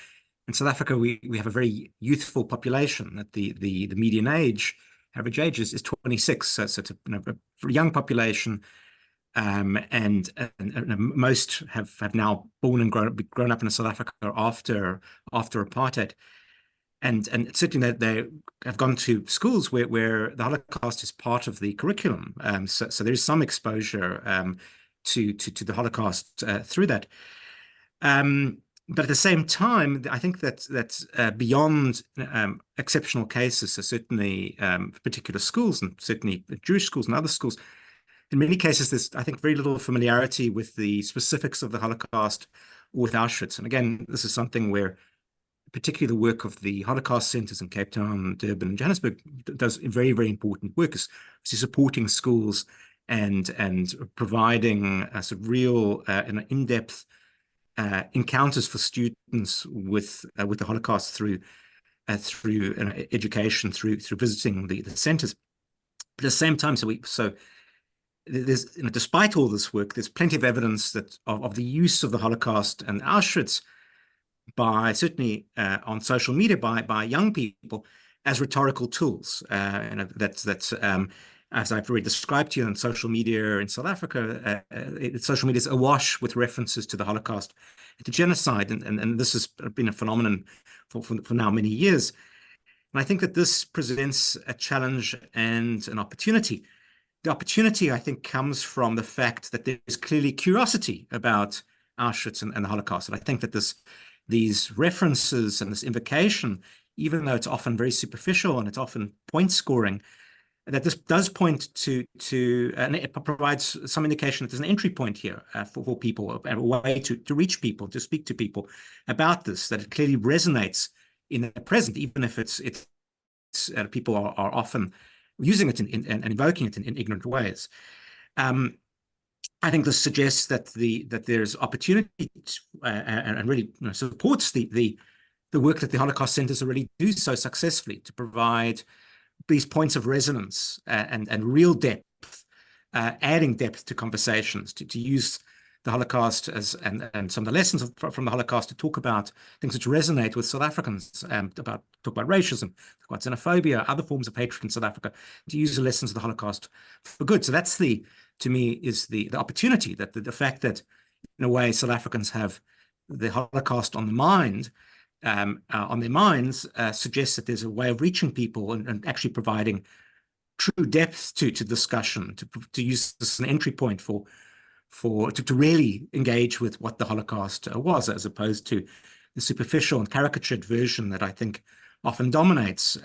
In South Africa, we have a very youthful population. That the median average age is 26. So it's a very young population, and most have now born and grown up in South Africa after apartheid. And certainly they have gone to schools where the Holocaust is part of the curriculum. So there is some exposure to the Holocaust through that. But at the same time, I think that beyond exceptional cases, so certainly particular schools, and certainly Jewish schools and other schools, in many cases, there's, I think, very little familiarity with the specifics of the Holocaust or with Auschwitz. And again, this is something where particularly the work of the Holocaust centers in Cape Town, Durban, and Johannesburg does very, very important work, is supporting schools and providing sort of real in-depth encounters for students with the Holocaust through education, through visiting the centers. But at the same time, so there's, despite all this work, there's plenty of evidence that of the use of the Holocaust and Auschwitz by certainly on social media by young people as rhetorical tools. That's as I've already described to you on social media in South Africa, social media is awash with references to the Holocaust, to genocide, and this has been a phenomenon for now many years. And I think that this presents a challenge and an opportunity. The opportunity, I think, comes from the fact that there is clearly curiosity about Auschwitz and the Holocaust. And I think that these references and this invocation, even though it's often very superficial and it's often point scoring, that this does point to and it provides some indication that there's an entry point here for people, a way to reach people, to speak to people about this, that it clearly resonates in the present, even if it's people are often using it and invoking it in ignorant ways. I think this suggests that there's opportunity and really supports the work that the Holocaust centers already do so successfully to provide these points of resonance and real depth, adding depth to conversations, to use the Holocaust and some of the lessons from the Holocaust to talk about things which resonate with South Africans, talk about racism, talk about xenophobia, other forms of hatred in South Africa, to use the lessons of the Holocaust for good. So that's to me, is the opportunity, that the fact that in a way South Africans have the Holocaust on the mind, on their minds, suggests that there's a way of reaching people and actually providing true depth to discussion, to use this as an entry point to really engage with what the Holocaust was, as opposed to the superficial and caricatured version that I think often dominates.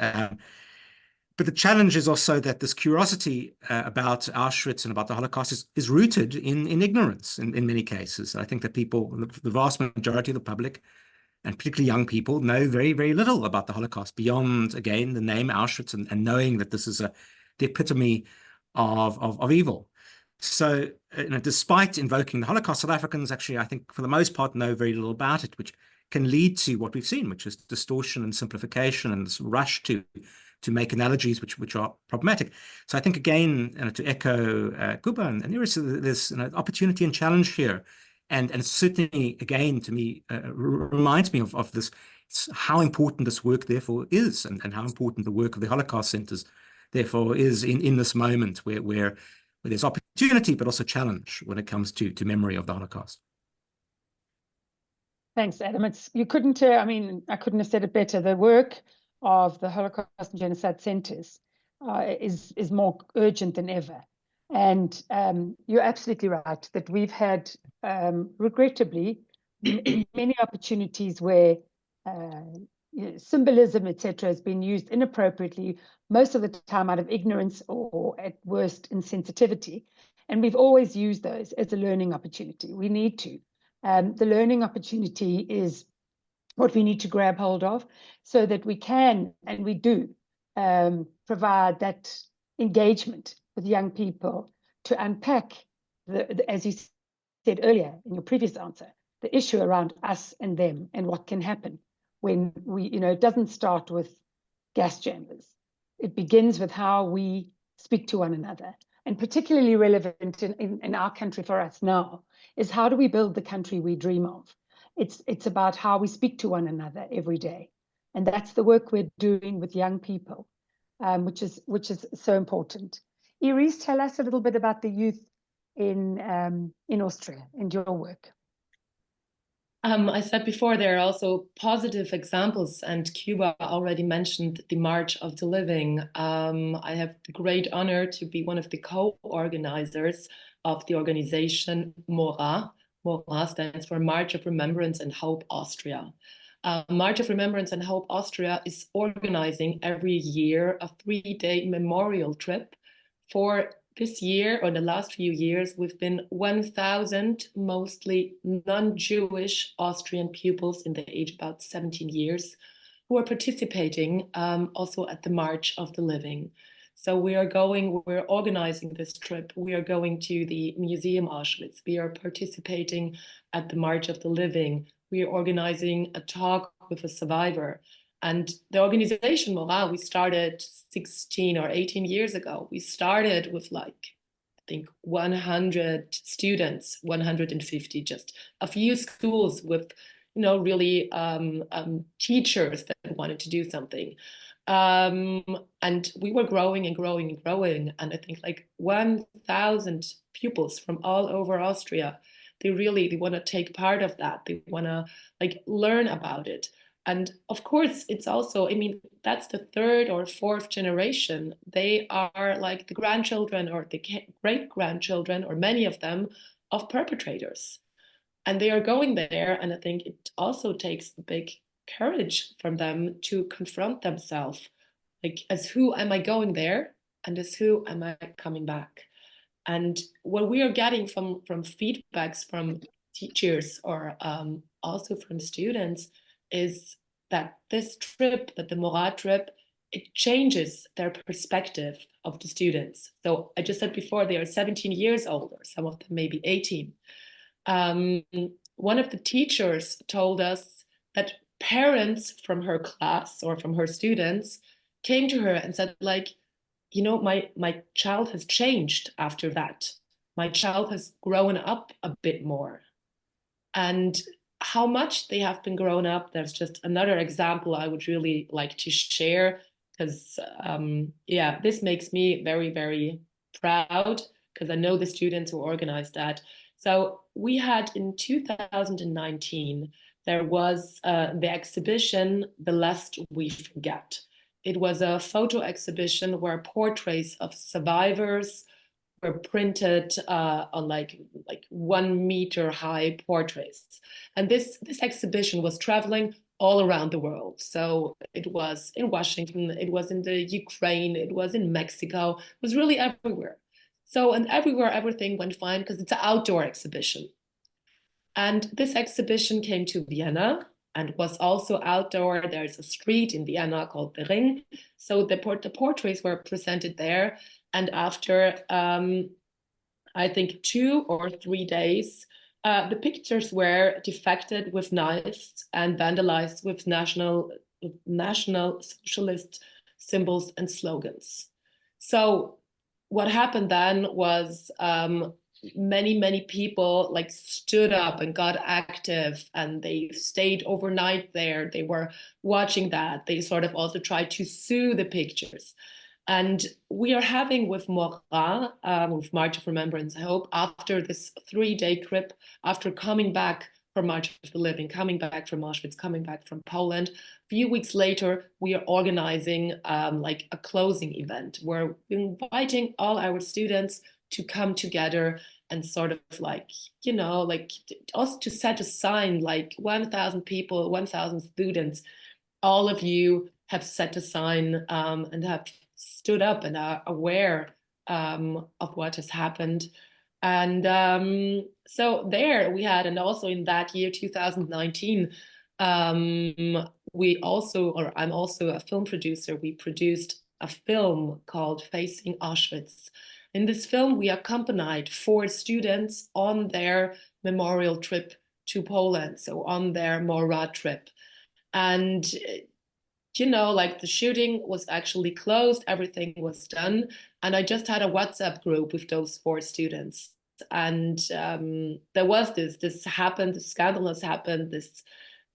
But the challenge is also that this curiosity about Auschwitz and about the Holocaust is rooted in ignorance in many cases. I think that people, the vast majority of the public, and particularly young people, know very, very little about the Holocaust beyond, again, the name Auschwitz and knowing that this is the epitome of evil. So, despite invoking the Holocaust, South Africans actually, I think, for the most part, know very little about it, which can lead to what we've seen, which is distortion and simplification and this rush to make analogies which are problematic. So I think, again, to echo Kuba and Iris, there's an opportunity and challenge here. And certainly, again, to me, reminds me of this, how important this work, therefore, is, and how important the work of the Holocaust centers, therefore, is in this moment where there's opportunity, but also challenge when it comes to memory of the Holocaust. Thanks, Adam. I couldn't have said it better. The work of the Holocaust and Genocide Centres is more urgent than ever. And you're absolutely right that we've had, regrettably, many opportunities where symbolism, etc., has been used inappropriately, most of the time out of ignorance or at worst insensitivity. And we've always used those as a learning opportunity. We need to. The learning opportunity is what we need to grab hold of so that we can, and we do, provide that engagement with young people to unpack, as you said earlier in your previous answer, the issue around us and them and what can happen when it doesn't start with gas chambers. It begins with how we speak to one another. And particularly relevant in our country for us now is, how do we build the country we dream of? It's about how we speak to one another every day. And that's the work we're doing with young people, which is so important. Iris, tell us a little bit about the youth in Austria and your work. I said before, there are also positive examples, and Cuba already mentioned the March of the Living. I have the great honor to be one of the co-organizers of the organization MORA. MORA stands for March of Remembrance and Hope Austria. March of Remembrance and Hope Austria is organizing every year a 3-day memorial trip. For this year, or the last few years, we've been 1,000 mostly non-Jewish Austrian pupils in the age about 17 years who are participating also at the March of the Living. So we're organizing this trip. We are going to the Museum Auschwitz. We are participating at the March of the Living. We are organizing a talk with a survivor. And the organization MORA, we started 16 or 18 years ago. We started with like think 100 students, 150, just a few schools with, you know, really teachers that wanted to do something. And we were growing and growing and growing. And I think like 1,000 pupils from all over Austria, they want to take part of that. They want to like learn about it. And of course, it's also, I mean, that's the third or fourth generation. They are like the grandchildren or the great-grandchildren, or many of them, of perpetrators. And they are going there. And I think it also takes big courage from them to confront themselves. Like, as who am I going there? And as who am I coming back? And what we are getting from feedbacks from teachers or also from students is that this trip, that the Morat trip, it changes their perspective of the students. So I just said before, they are 17 years old, or some of them maybe 18. One of the teachers told us that parents from her class or from her students came to her and said, like, you know, my child has changed after that. My child has grown up a bit more. And how much they have been grown up, there's just another example I would really like to share, because yeah, this makes me very, very proud, because I know the students who organized that. So we had in 2019, there was the exhibition, The Lest We Forget. It was a photo exhibition where portraits of survivors were printed on like 1 meter high portraits. And this exhibition was traveling all around the world. So it was in Washington, it was in the Ukraine, it was in Mexico, it was really everywhere. So, and everywhere, everything went fine because it's an outdoor exhibition. And this exhibition came to Vienna and was also outdoor. There's a street in Vienna called the Ring. So the portraits were presented there. And after, I think, 2 or 3 days, the pictures were defected with knives and vandalized with national socialist symbols and slogans. So what happened then was many people like stood up and got active, and they stayed overnight there. They were watching that. They sort of also tried to sue the pictures. And we are having with Morat, with March of Remembrance, I hope, after this 3-day trip, after coming back from March of the Living, coming back from Auschwitz, coming back from Poland, a few weeks later, we are organizing like a closing event where we're inviting all our students to come together and sort of like, you know, like also to set a sign, like 1,000 people, 1,000 students, all of you have set a sign and have stood up and are aware of what has happened. And so there we had, and also in that year, 2019, we also, or I'm also a film producer, we produced a film called Facing Auschwitz. In this film, we accompanied 4 students on their memorial trip to Poland, so on their Morat trip. And you know, like the shooting was actually closed, everything was done. And I just had a WhatsApp group with those 4 students. And there was this happened, this scandal has happened, this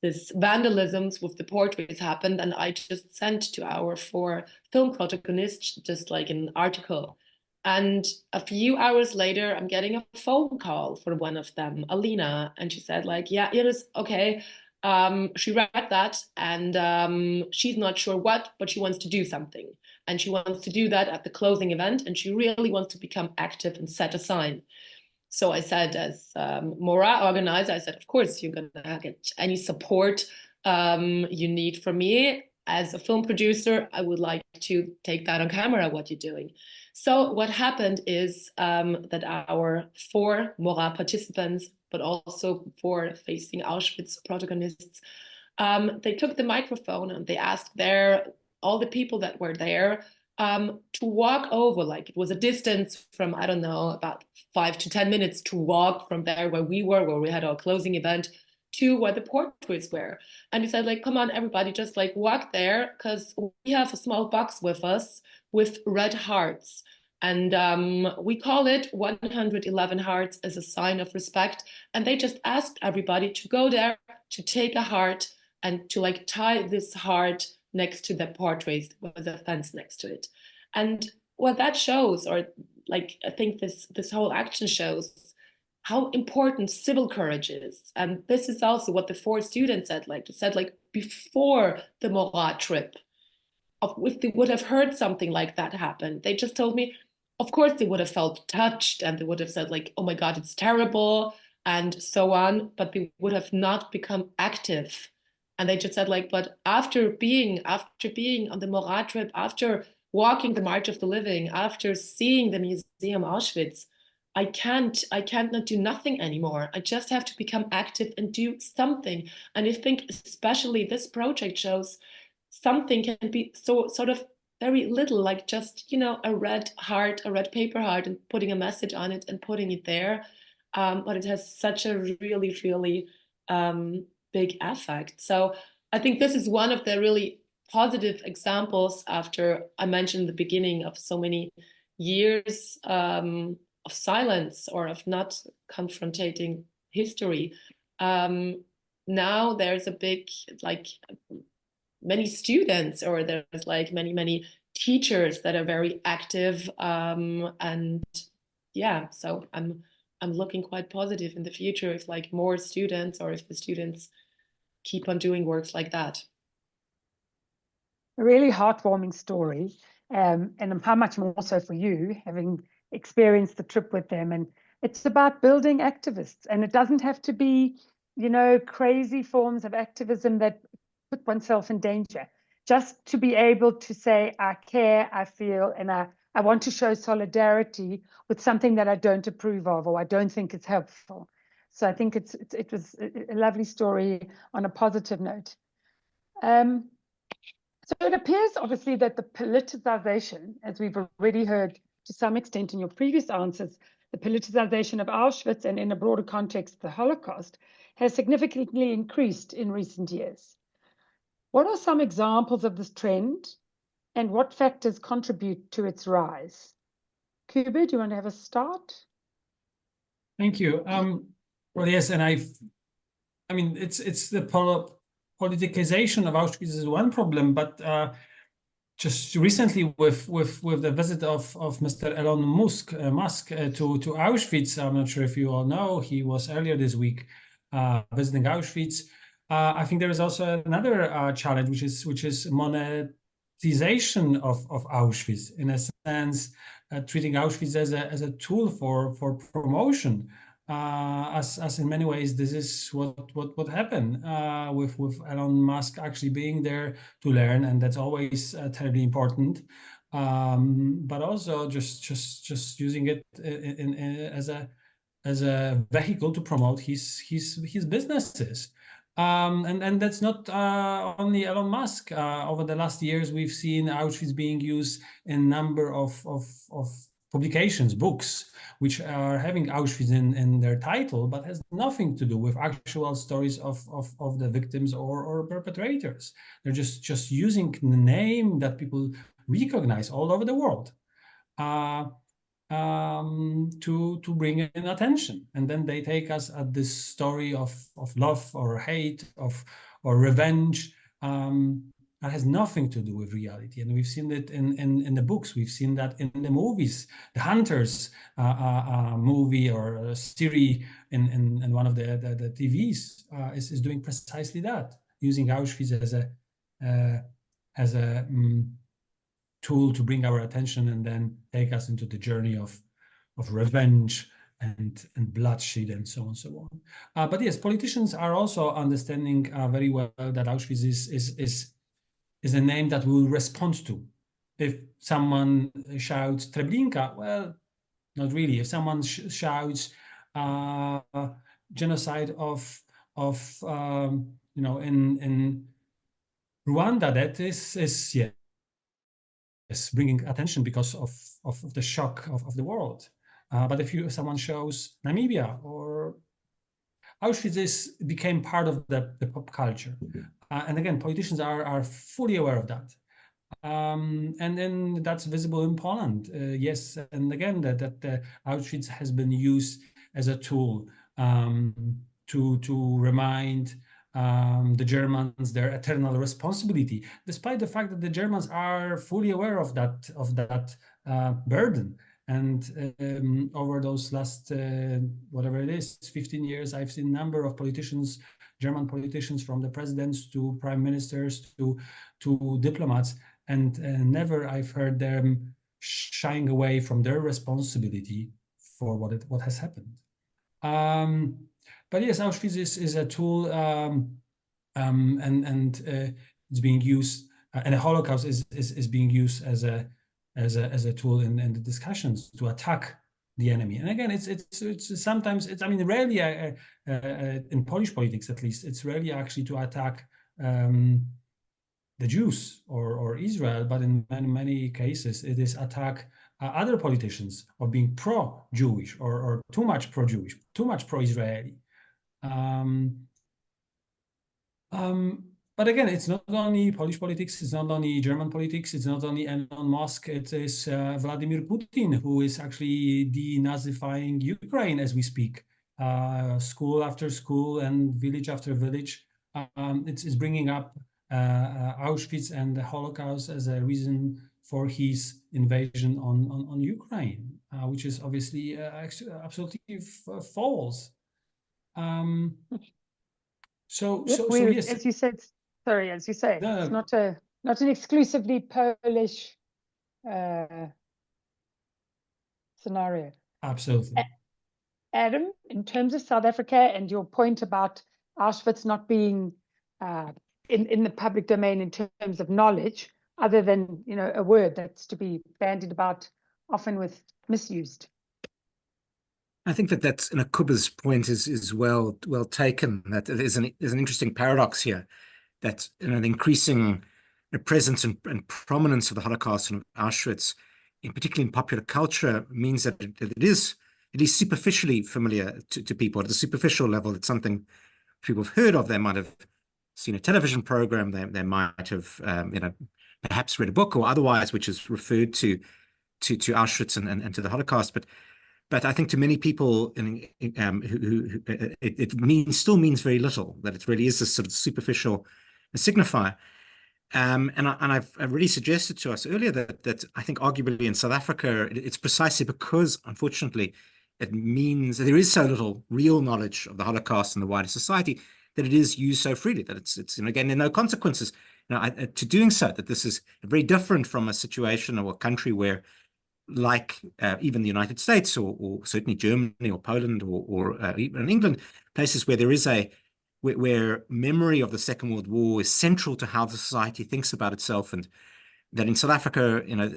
vandalisms with the portraits happened. And I just sent to our 4 film protagonists just like an article. And a few hours later, I'm getting a phone call from one of them, Alina. And she said like, yeah, it is okay. She read that and she's not sure what, but she wants to do something. And she wants to do that at the closing event. And she really wants to become active and set a sign. So I said, as Morat organizer, I said, of course, you're going to get any support you need from me. As a film producer, I would like to take that on camera, what you're doing. So what happened is that our 4 Morat participants, but also 4 Facing Auschwitz protagonists, they took the microphone and they asked all the people that were there to walk over, like it was a distance from, I don't know, about 5 to 10 minutes to walk from there where we were, where we had our closing event, to where the portraits were. And he said, like, come on, everybody, just like walk there, because we have a small box with us with red hearts. And we call it 111 hearts as a sign of respect. And they just asked everybody to go there, to take a heart and to like tie this heart next to the portraits with a fence next to it. And what that shows, or like I think this whole action shows, how important civil courage is. And this is also what the 4 students said, like before the Morat trip, if they would have heard something like that happen, they just told me, of course they would have felt touched and they would have said like, oh my God, it's terrible and so on, but they would have not become active. And they just said like, but after being on the Morat trip, after walking the March of the Living, after seeing the Museum Auschwitz, I can't not do nothing anymore. I just have to become active and do something. And I think especially this project shows something can be so sort of very little, like just, you know, a red heart, a red paper heart, and putting a message on it and putting it there. But it has such a really, really big effect. So I think this is one of the really positive examples, after I mentioned the beginning of so many years of silence or of not confronting history. Now there's a big, like, many students, or there's like many teachers that are very active, and yeah, so I'm looking quite positive in the future if like more students, or if the students keep on doing works like that. A really heartwarming story, and how much more so for you, having experienced the trip with them. And it's about building activists, and it doesn't have to be, you know, crazy forms of activism that put oneself in danger. Just to be able to say, I care, I feel, and I want to show solidarity with something that I don't approve of, or I don't think it's helpful. So I think it was a lovely story on a positive note. So it appears, obviously, that the politicization, as we've already heard to some extent in your previous answers, the politicization of Auschwitz, and in a broader context, the Holocaust, has significantly increased in recent years. What are some examples of this trend, and what factors contribute to its rise? Kuba, do you want to have a start? Thank you. Well, yes, and I mean, it's the politicization of Auschwitz is one problem, but just recently with the visit of Mr. Elon Musk to Auschwitz, I'm not sure if you all know, he was earlier this week visiting Auschwitz. I think there is also another challenge, which is monetization of Auschwitz, in a sense, treating Auschwitz as a tool for promotion. As in many ways, this is what happened with Elon Musk actually being there to learn, and that's always terribly important. But also just using it as a vehicle to promote his businesses. And that's not only Elon Musk. Over the last years, we've seen Auschwitz being used in a number of publications, books, which are having Auschwitz in their title, but has nothing to do with actual stories of the victims or perpetrators. They're just using the name that people recognize all over the world to bring in attention. And then they take us at this story of love or hate, or revenge. That has nothing to do with reality. And we've seen it in the books. We've seen that in the movies. The Hunters movie or series in one of the TVs is doing precisely that, using Auschwitz as a tool to bring our attention and then take us into the journey of revenge and bloodshed and so on and so on. But yes, politicians are also understanding very well that Auschwitz is a name that we will respond to. If someone shouts Treblinka, well, not really. If someone shouts genocide of in Rwanda, that is yes, bringing attention because of the shock of the world. But if someone shows Namibia or Auschwitz became part of the pop culture. And again, politicians are fully aware of that. And then that's visible in Poland. Yes, and again, that Auschwitz has been used as a tool to remind the Germans their eternal responsibility, despite the fact that the Germans are fully aware of that burden. And over those last whatever it is, 15 years, I've seen a number of politicians, German politicians, from the presidents to prime ministers to diplomats, and never I've heard them shying away from their responsibility for what has happened. But yes, Auschwitz is a tool, and it's being used, and the Holocaust is being used as a tool in the discussions to attack the enemy. And again, it's sometimes, I mean, rarely in Polish politics, at least, it's rarely actually to attack the Jews or Israel, but in many cases it is attack other politicians of being pro-Jewish or too much pro-Jewish, too much pro-Israeli. But again, it's not only Polish politics, it's not only German politics, it's not only Elon Musk, it is Vladimir Putin who is actually denazifying Ukraine as we speak. School after school and village after village, it's bringing up Auschwitz and the Holocaust as a reason for his invasion on Ukraine, which is obviously absolutely false. So yes, as you said, sorry, as you say, no, it's not an exclusively Polish scenario. Absolutely. Adam, in terms of South Africa and your point about Auschwitz not being in the public domain in terms of knowledge, other than, you know, a word that's to be bandied about, often with misused. I think that's, and Kuba's point is well taken. That there's an interesting paradox here, that, you know, the increasing presence and prominence of the Holocaust and Auschwitz, particularly in popular culture, means that it is superficially familiar to people at the superficial level. It's something people have heard of. They might have seen a television program. They might have you know, perhaps read a book or otherwise, which is referred to Auschwitz and to the Holocaust. But I think to many people, it still means very little. That it really is a sort of superficial signifier. And I've really suggested to us earlier that I think arguably in South Africa, it's precisely because, unfortunately, it means that there is so little real knowledge of the Holocaust in the wider society that it is used so freely. That it's and again, there are no consequences, you know, to doing so. That this is very different from a situation or a country where, like even the United States or certainly Germany or Poland or even England, places where there is where memory of the Second World War is central to how the society thinks about itself. And that in South Africa, you know,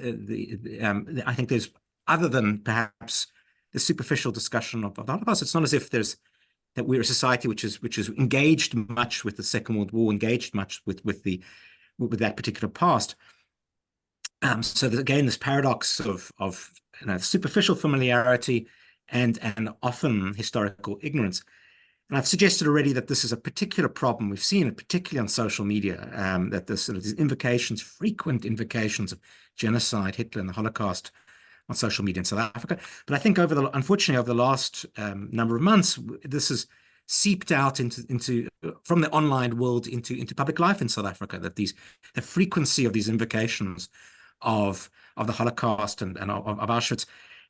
I think there's, other than perhaps the superficial discussion of the Holocaust, it's not as if that we're a society which is engaged much with the Second World War, engaged much with that particular past. So again, this paradox of you know, superficial familiarity and often historical ignorance. And I've suggested already that this is a particular problem. We've seen it particularly on social media, that these invocations, frequent invocations of genocide, Hitler and the Holocaust on social media in South Africa. But I think unfortunately over the last number of months, this has seeped out into from the online world into public life in South Africa, that the frequency of these invocations of the Holocaust and of Auschwitz,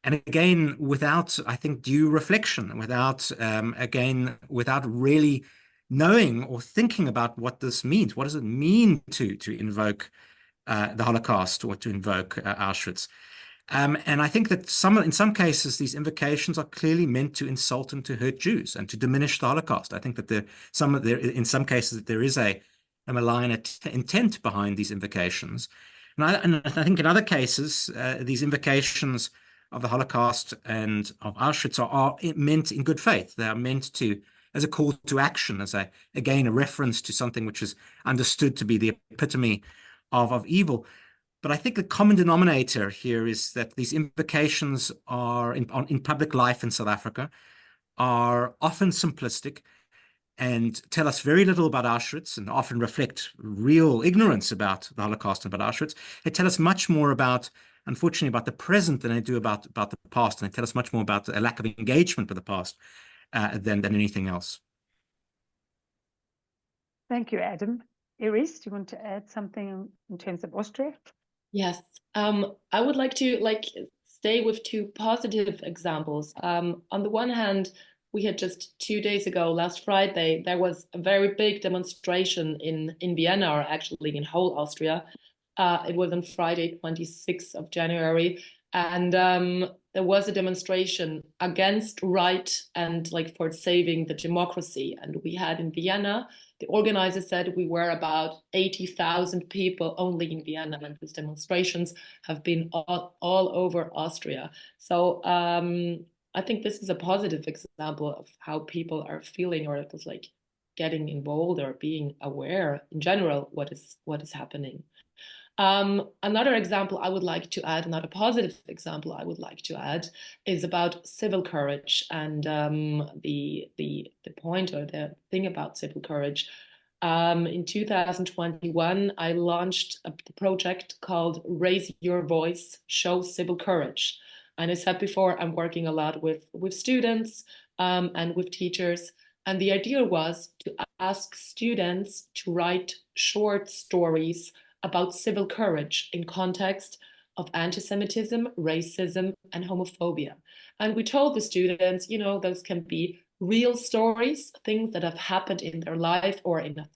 and again, without, I think, due reflection, without really knowing or thinking about what this means. What does it mean to invoke the Holocaust or to invoke Auschwitz? And I think that in some cases, these invocations are clearly meant to insult and to hurt Jews and to diminish the Holocaust. I think that in some cases there is a malign intent behind these invocations. And I think in other cases, these invocations of the Holocaust and of Auschwitz are meant in good faith. They are meant as a call to action, again, a reference to something which is understood to be the epitome of evil. But I think the common denominator here is that these invocations are in public life in South Africa are often simplistic and tell us very little about Auschwitz and often reflect real ignorance about the Holocaust and about Auschwitz. They tell us much more about, unfortunately, about the present than they do about the past. And they tell us much more about a lack of engagement with the past than anything else. Thank you, Adam. Iris, do you want to add something in terms of Austria? Yes, I would like to stay with two positive examples. On the one hand, we had just 2 days ago, last Friday, there was a very big demonstration in Vienna, or actually in whole Austria. It was on Friday, 26th of January. And there was a demonstration against right and for saving the democracy. And we had in Vienna, the organizers said we were about 80,000 people only in Vienna, and these demonstrations have been all over Austria. So I think this is a positive example of how people are feeling, or it was getting involved or being aware in general what is happening. Another example I would like to add, another positive example I would like to add, is about civil courage and the point or the thing about civil courage. In 2021, I launched a project called Raise Your Voice, Show Civil Courage. And I said before, I'm working a lot with students and with teachers. And the idea was to ask students to write short stories about civil courage in context of anti-Semitism, racism, and homophobia. And we told the students, those can be real stories, things that have happened in their life or in a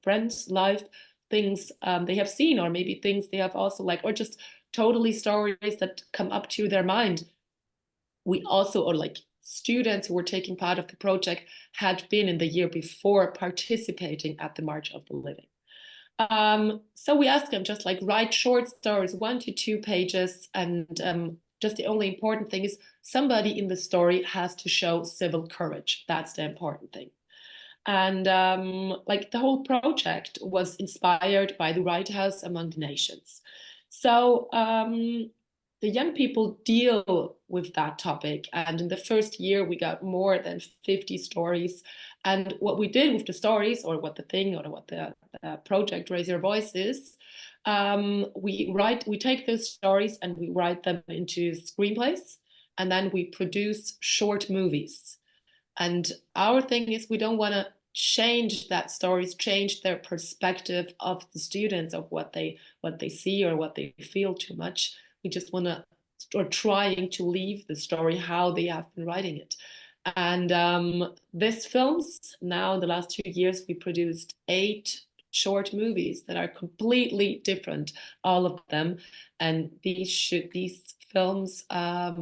friend's life, things they have seen, or maybe things they have also or just totally stories that come up to their mind. We also, or students who were taking part of the project had been in the year before participating at the March of the Living. So we asked them just write short stories, 1 to 2 pages, and just the only important thing is somebody in the story has to show civil courage. That's the important thing. And the whole project was inspired by the White House Among the Nations. So the young people deal with that topic. And in the first year, we got more than 50 stories. And what we did with the stories, or what the thing, or what the project Raise Your Voice is, we take those stories and we write them into screenplays, and then we produce short movies. And our thing is, we don't want to change that stories, change their perspective of the students, of what they see or what they feel too much. We just want to, or trying to leave the story how they have been writing it. And these films, now in the last 2 years, we produced 8 short movies that are completely different, all of them. And these films are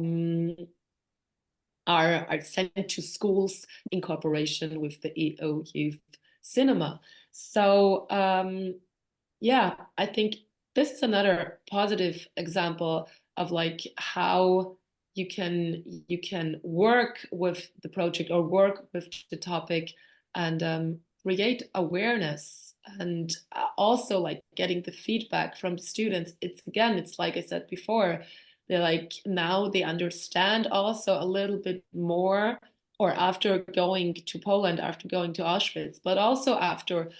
sent to schools in cooperation with the EO Youth Cinema. So yeah, I think this is another positive example of how you can work with the project or work with the topic and create awareness, and also getting the feedback from the students. It's like I said before, they're now they understand also a little bit more, or after going to Poland, after going to Auschwitz, but also after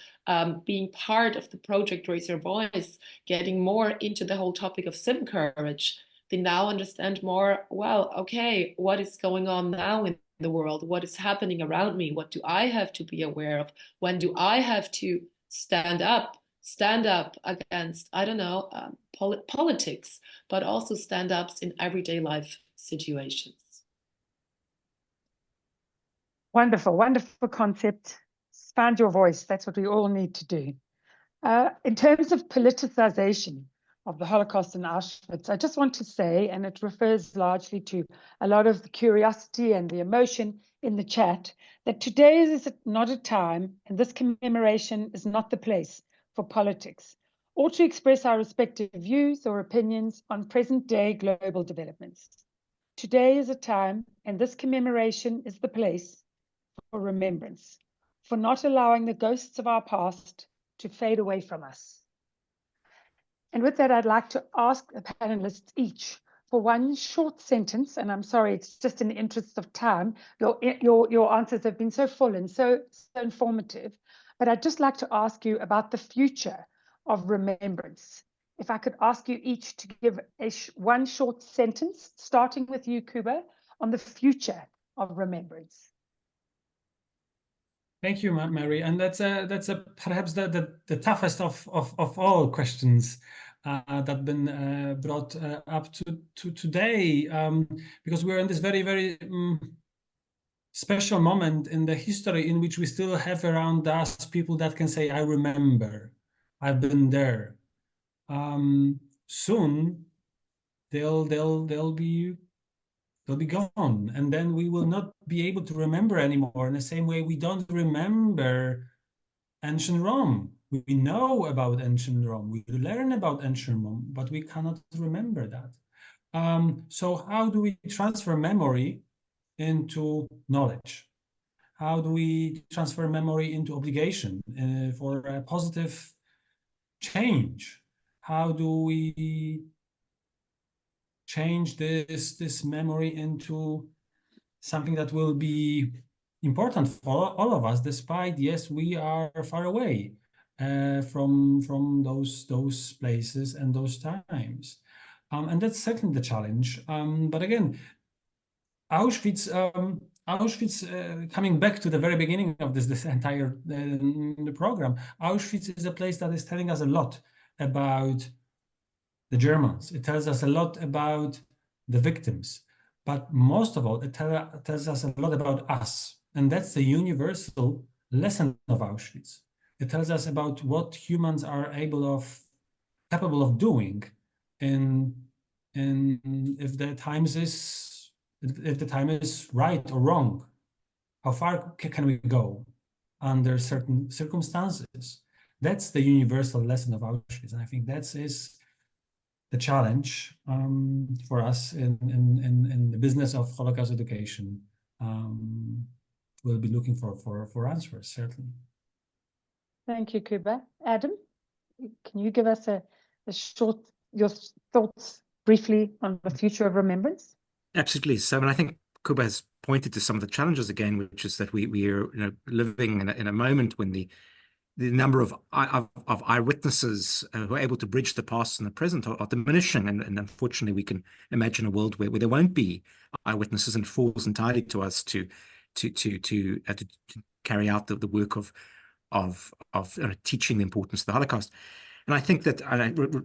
being part of the project Raise Your Voice, getting more into the whole topic of civil courage. They now understand more, well, okay, what is going on now in the world? What is happening around me? What do I have to be aware of? When do I have to stand up against, I don't know, politics, but also stand-ups in everyday life situations. Wonderful, wonderful concept. Find your voice. That's what we all need to do. In terms of politicization of the Holocaust in Auschwitz, I just want to say, and it refers largely to a lot of the curiosity and the emotion in the chat, that today is not a time, and this commemoration is not the place for politics, or to express our respective views or opinions on present-day global developments. Today is a time, and this commemoration is the place for remembrance, for not allowing the ghosts of our past to fade away from us. And with that, I'd like to ask the panelists each for one short sentence, and I'm sorry, it's just in the interest of time. Your answers have been so full and so informative, but I'd just like to ask you about the future of remembrance. If I could ask you each to give one short sentence, starting with you, Kuba, on the future of remembrance. Thank you, Mary, and that's perhaps the toughest of all questions that have been brought up to today, because we're in this very special moment in the history in which we still have around us people that can say, "I remember, I've been there." Soon they'll be gone, and then we will not be able to remember anymore. In the same way, we don't remember ancient Rome. We know about ancient Rome, we learn about ancient Rome, but we cannot remember that. So how do we transfer memory into knowledge? How do we transfer memory into obligation for a positive change? How do we change this memory into something that will be important for all of us, despite, yes, we are far away from those places and those times, and that's certainly the challenge. But again, Auschwitz, coming back to the very beginning of this entire program, Auschwitz is a place that is telling us a lot about the Germans. It tells us a lot about the victims, but most of all, it tells us a lot about us. And that's the universal lesson of Auschwitz. It tells us about what humans are capable of doing if the time is right or wrong. How far can we go under certain circumstances? That's the universal lesson of Auschwitz. And I think that is the challenge for us in the business of Holocaust education. We'll be looking for answers, certainly. Thank you, Kuba. Adam, can you give us your thoughts briefly on the future of remembrance? Absolutely. So, I think Kuba has pointed to some of the challenges again, which is that we are living in a moment when the number of eyewitnesses who are able to bridge the past and the present are diminishing, and unfortunately we can imagine a world where there won't be eyewitnesses, and it falls entirely to us to carry out the work of teaching the importance of the Holocaust. And I think that,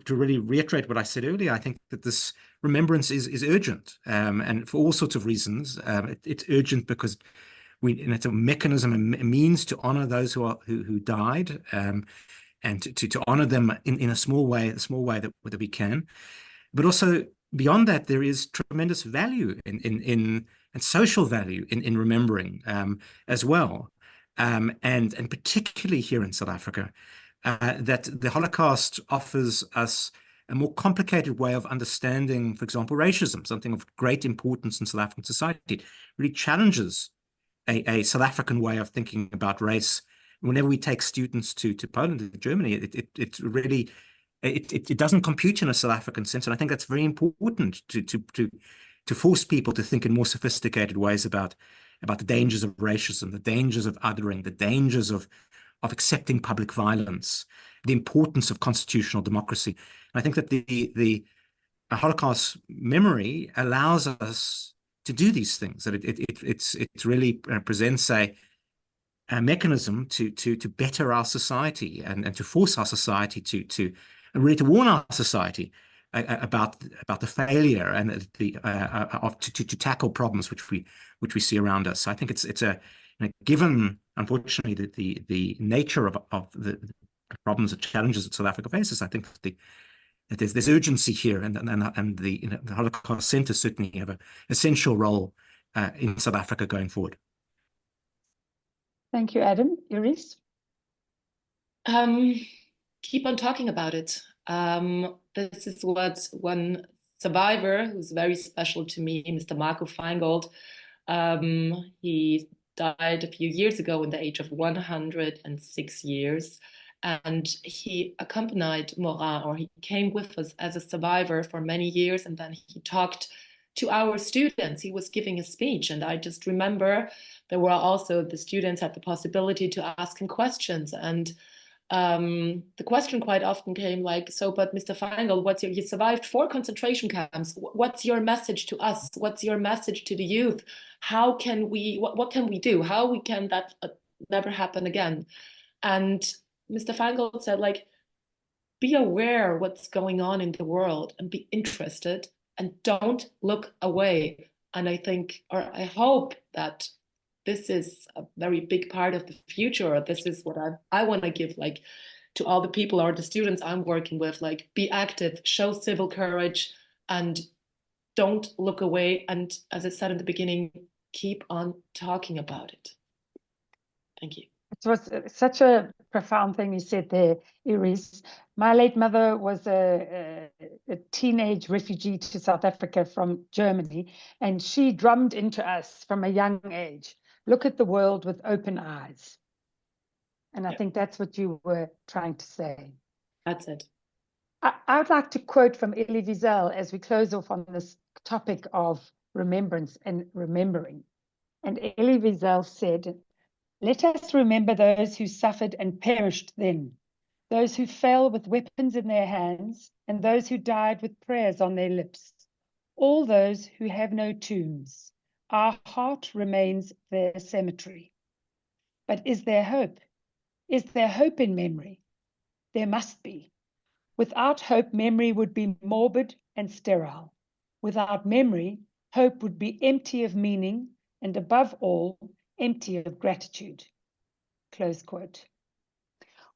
to really reiterate what I said earlier, I think that this remembrance is urgent, and for all sorts of reasons. It's urgent because it's a mechanism, a means to honor those who died, and to honor them in a small way that we can. But also beyond that, there is tremendous value and social value in remembering as well, and particularly here in South Africa, that the Holocaust offers us a more complicated way of understanding, for example, racism, something of great importance in South African society. It really challenges a South African way of thinking about race. Whenever we take students to Poland and Germany, it really doesn't compute in a South African sense, and I think that's very important to force people to think in more sophisticated ways about the dangers of racism, the dangers of othering, the dangers of accepting public violence, the importance of constitutional democracy. And I think that the Holocaust memory allows us to do these things. That it really presents a mechanism to better our society and to force our society to really to warn our society about the failure and to tackle problems which we see around us. So I think it's given, unfortunately, the nature of the problems and challenges that South Africa faces, I think that there's urgency here, and the Holocaust Centre certainly have an essential role in South Africa going forward. Thank you, Adam. Iris? Keep on talking about it. This is what one survivor who's very special to me, Mr. Marco Feingold, he died a few years ago in the age of 106 years. And he accompanied Morin, or he came with us as a survivor for many years. And then he talked to our students. He was giving a speech. And I just remember there were also the students had the possibility to ask him questions. And the question quite often came like, so, but Mr. Feingold, you survived 4 concentration camps. What's your message to us? What's your message to the youth? How can we, what can we do? How we can that never happen again? And Mr. Feingold said, like, be aware what's going on in the world and be interested and don't look away. And I think, or I hope that this is a very big part of the future. Or this is what I want to give, like, to all the people or the students I'm working with, like, be active, show civil courage, and don't look away. And as I said in the beginning, keep on talking about it. Thank you. It was such a profound thing you said there, Iris. My late mother was a teenage refugee to South Africa from Germany, and she drummed into us from a young age, look at the world with open eyes. And I think that's what you were trying to say. That's it. I would like to quote from Elie Wiesel as we close off on this topic of remembrance and remembering. And Elie Wiesel said, "Let us remember those who suffered and perished then, those who fell with weapons in their hands, and those who died with prayers on their lips, all those who have no tombs. Our heart remains their cemetery." But is there hope? Is there hope in memory? There must be. Without hope, memory would be morbid and sterile. Without memory, hope would be empty of meaning, and above all, empty of gratitude. Close quote.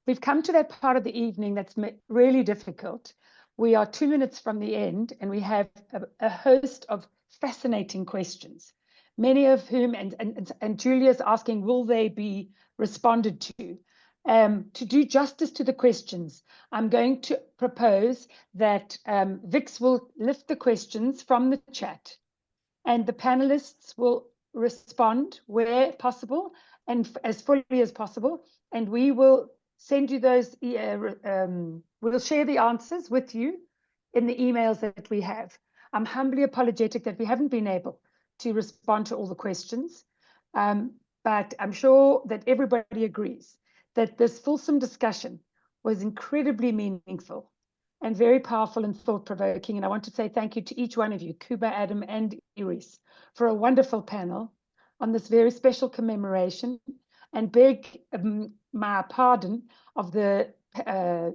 We've come to that part of the evening that's really difficult. We are 2 minutes from the end, and we have a host of fascinating questions, many of whom, and Julia's asking, will they be responded to? To do justice to the questions, I'm going to propose that Vix will lift the questions from the chat, and the panelists will respond where possible and as fully as possible, and we will send you those, we'll share the answers with you in the emails that we have. I'm humbly apologetic that we haven't been able to respond to all the questions, but I'm sure that everybody agrees that this fulsome discussion was incredibly meaningful and very powerful and thought-provoking. And I want to say thank you to each one of you, Kuba, Adam, and Iris, for a wonderful panel on this very special commemoration, and beg my pardon of the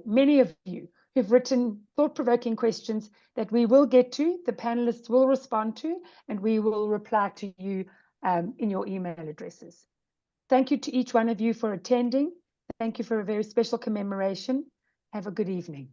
many of you who've written thought-provoking questions that we will get to, the panelists will respond to, and we will reply to you in your email addresses. Thank you to each one of you for attending. Thank you for a very special commemoration. Have a good evening.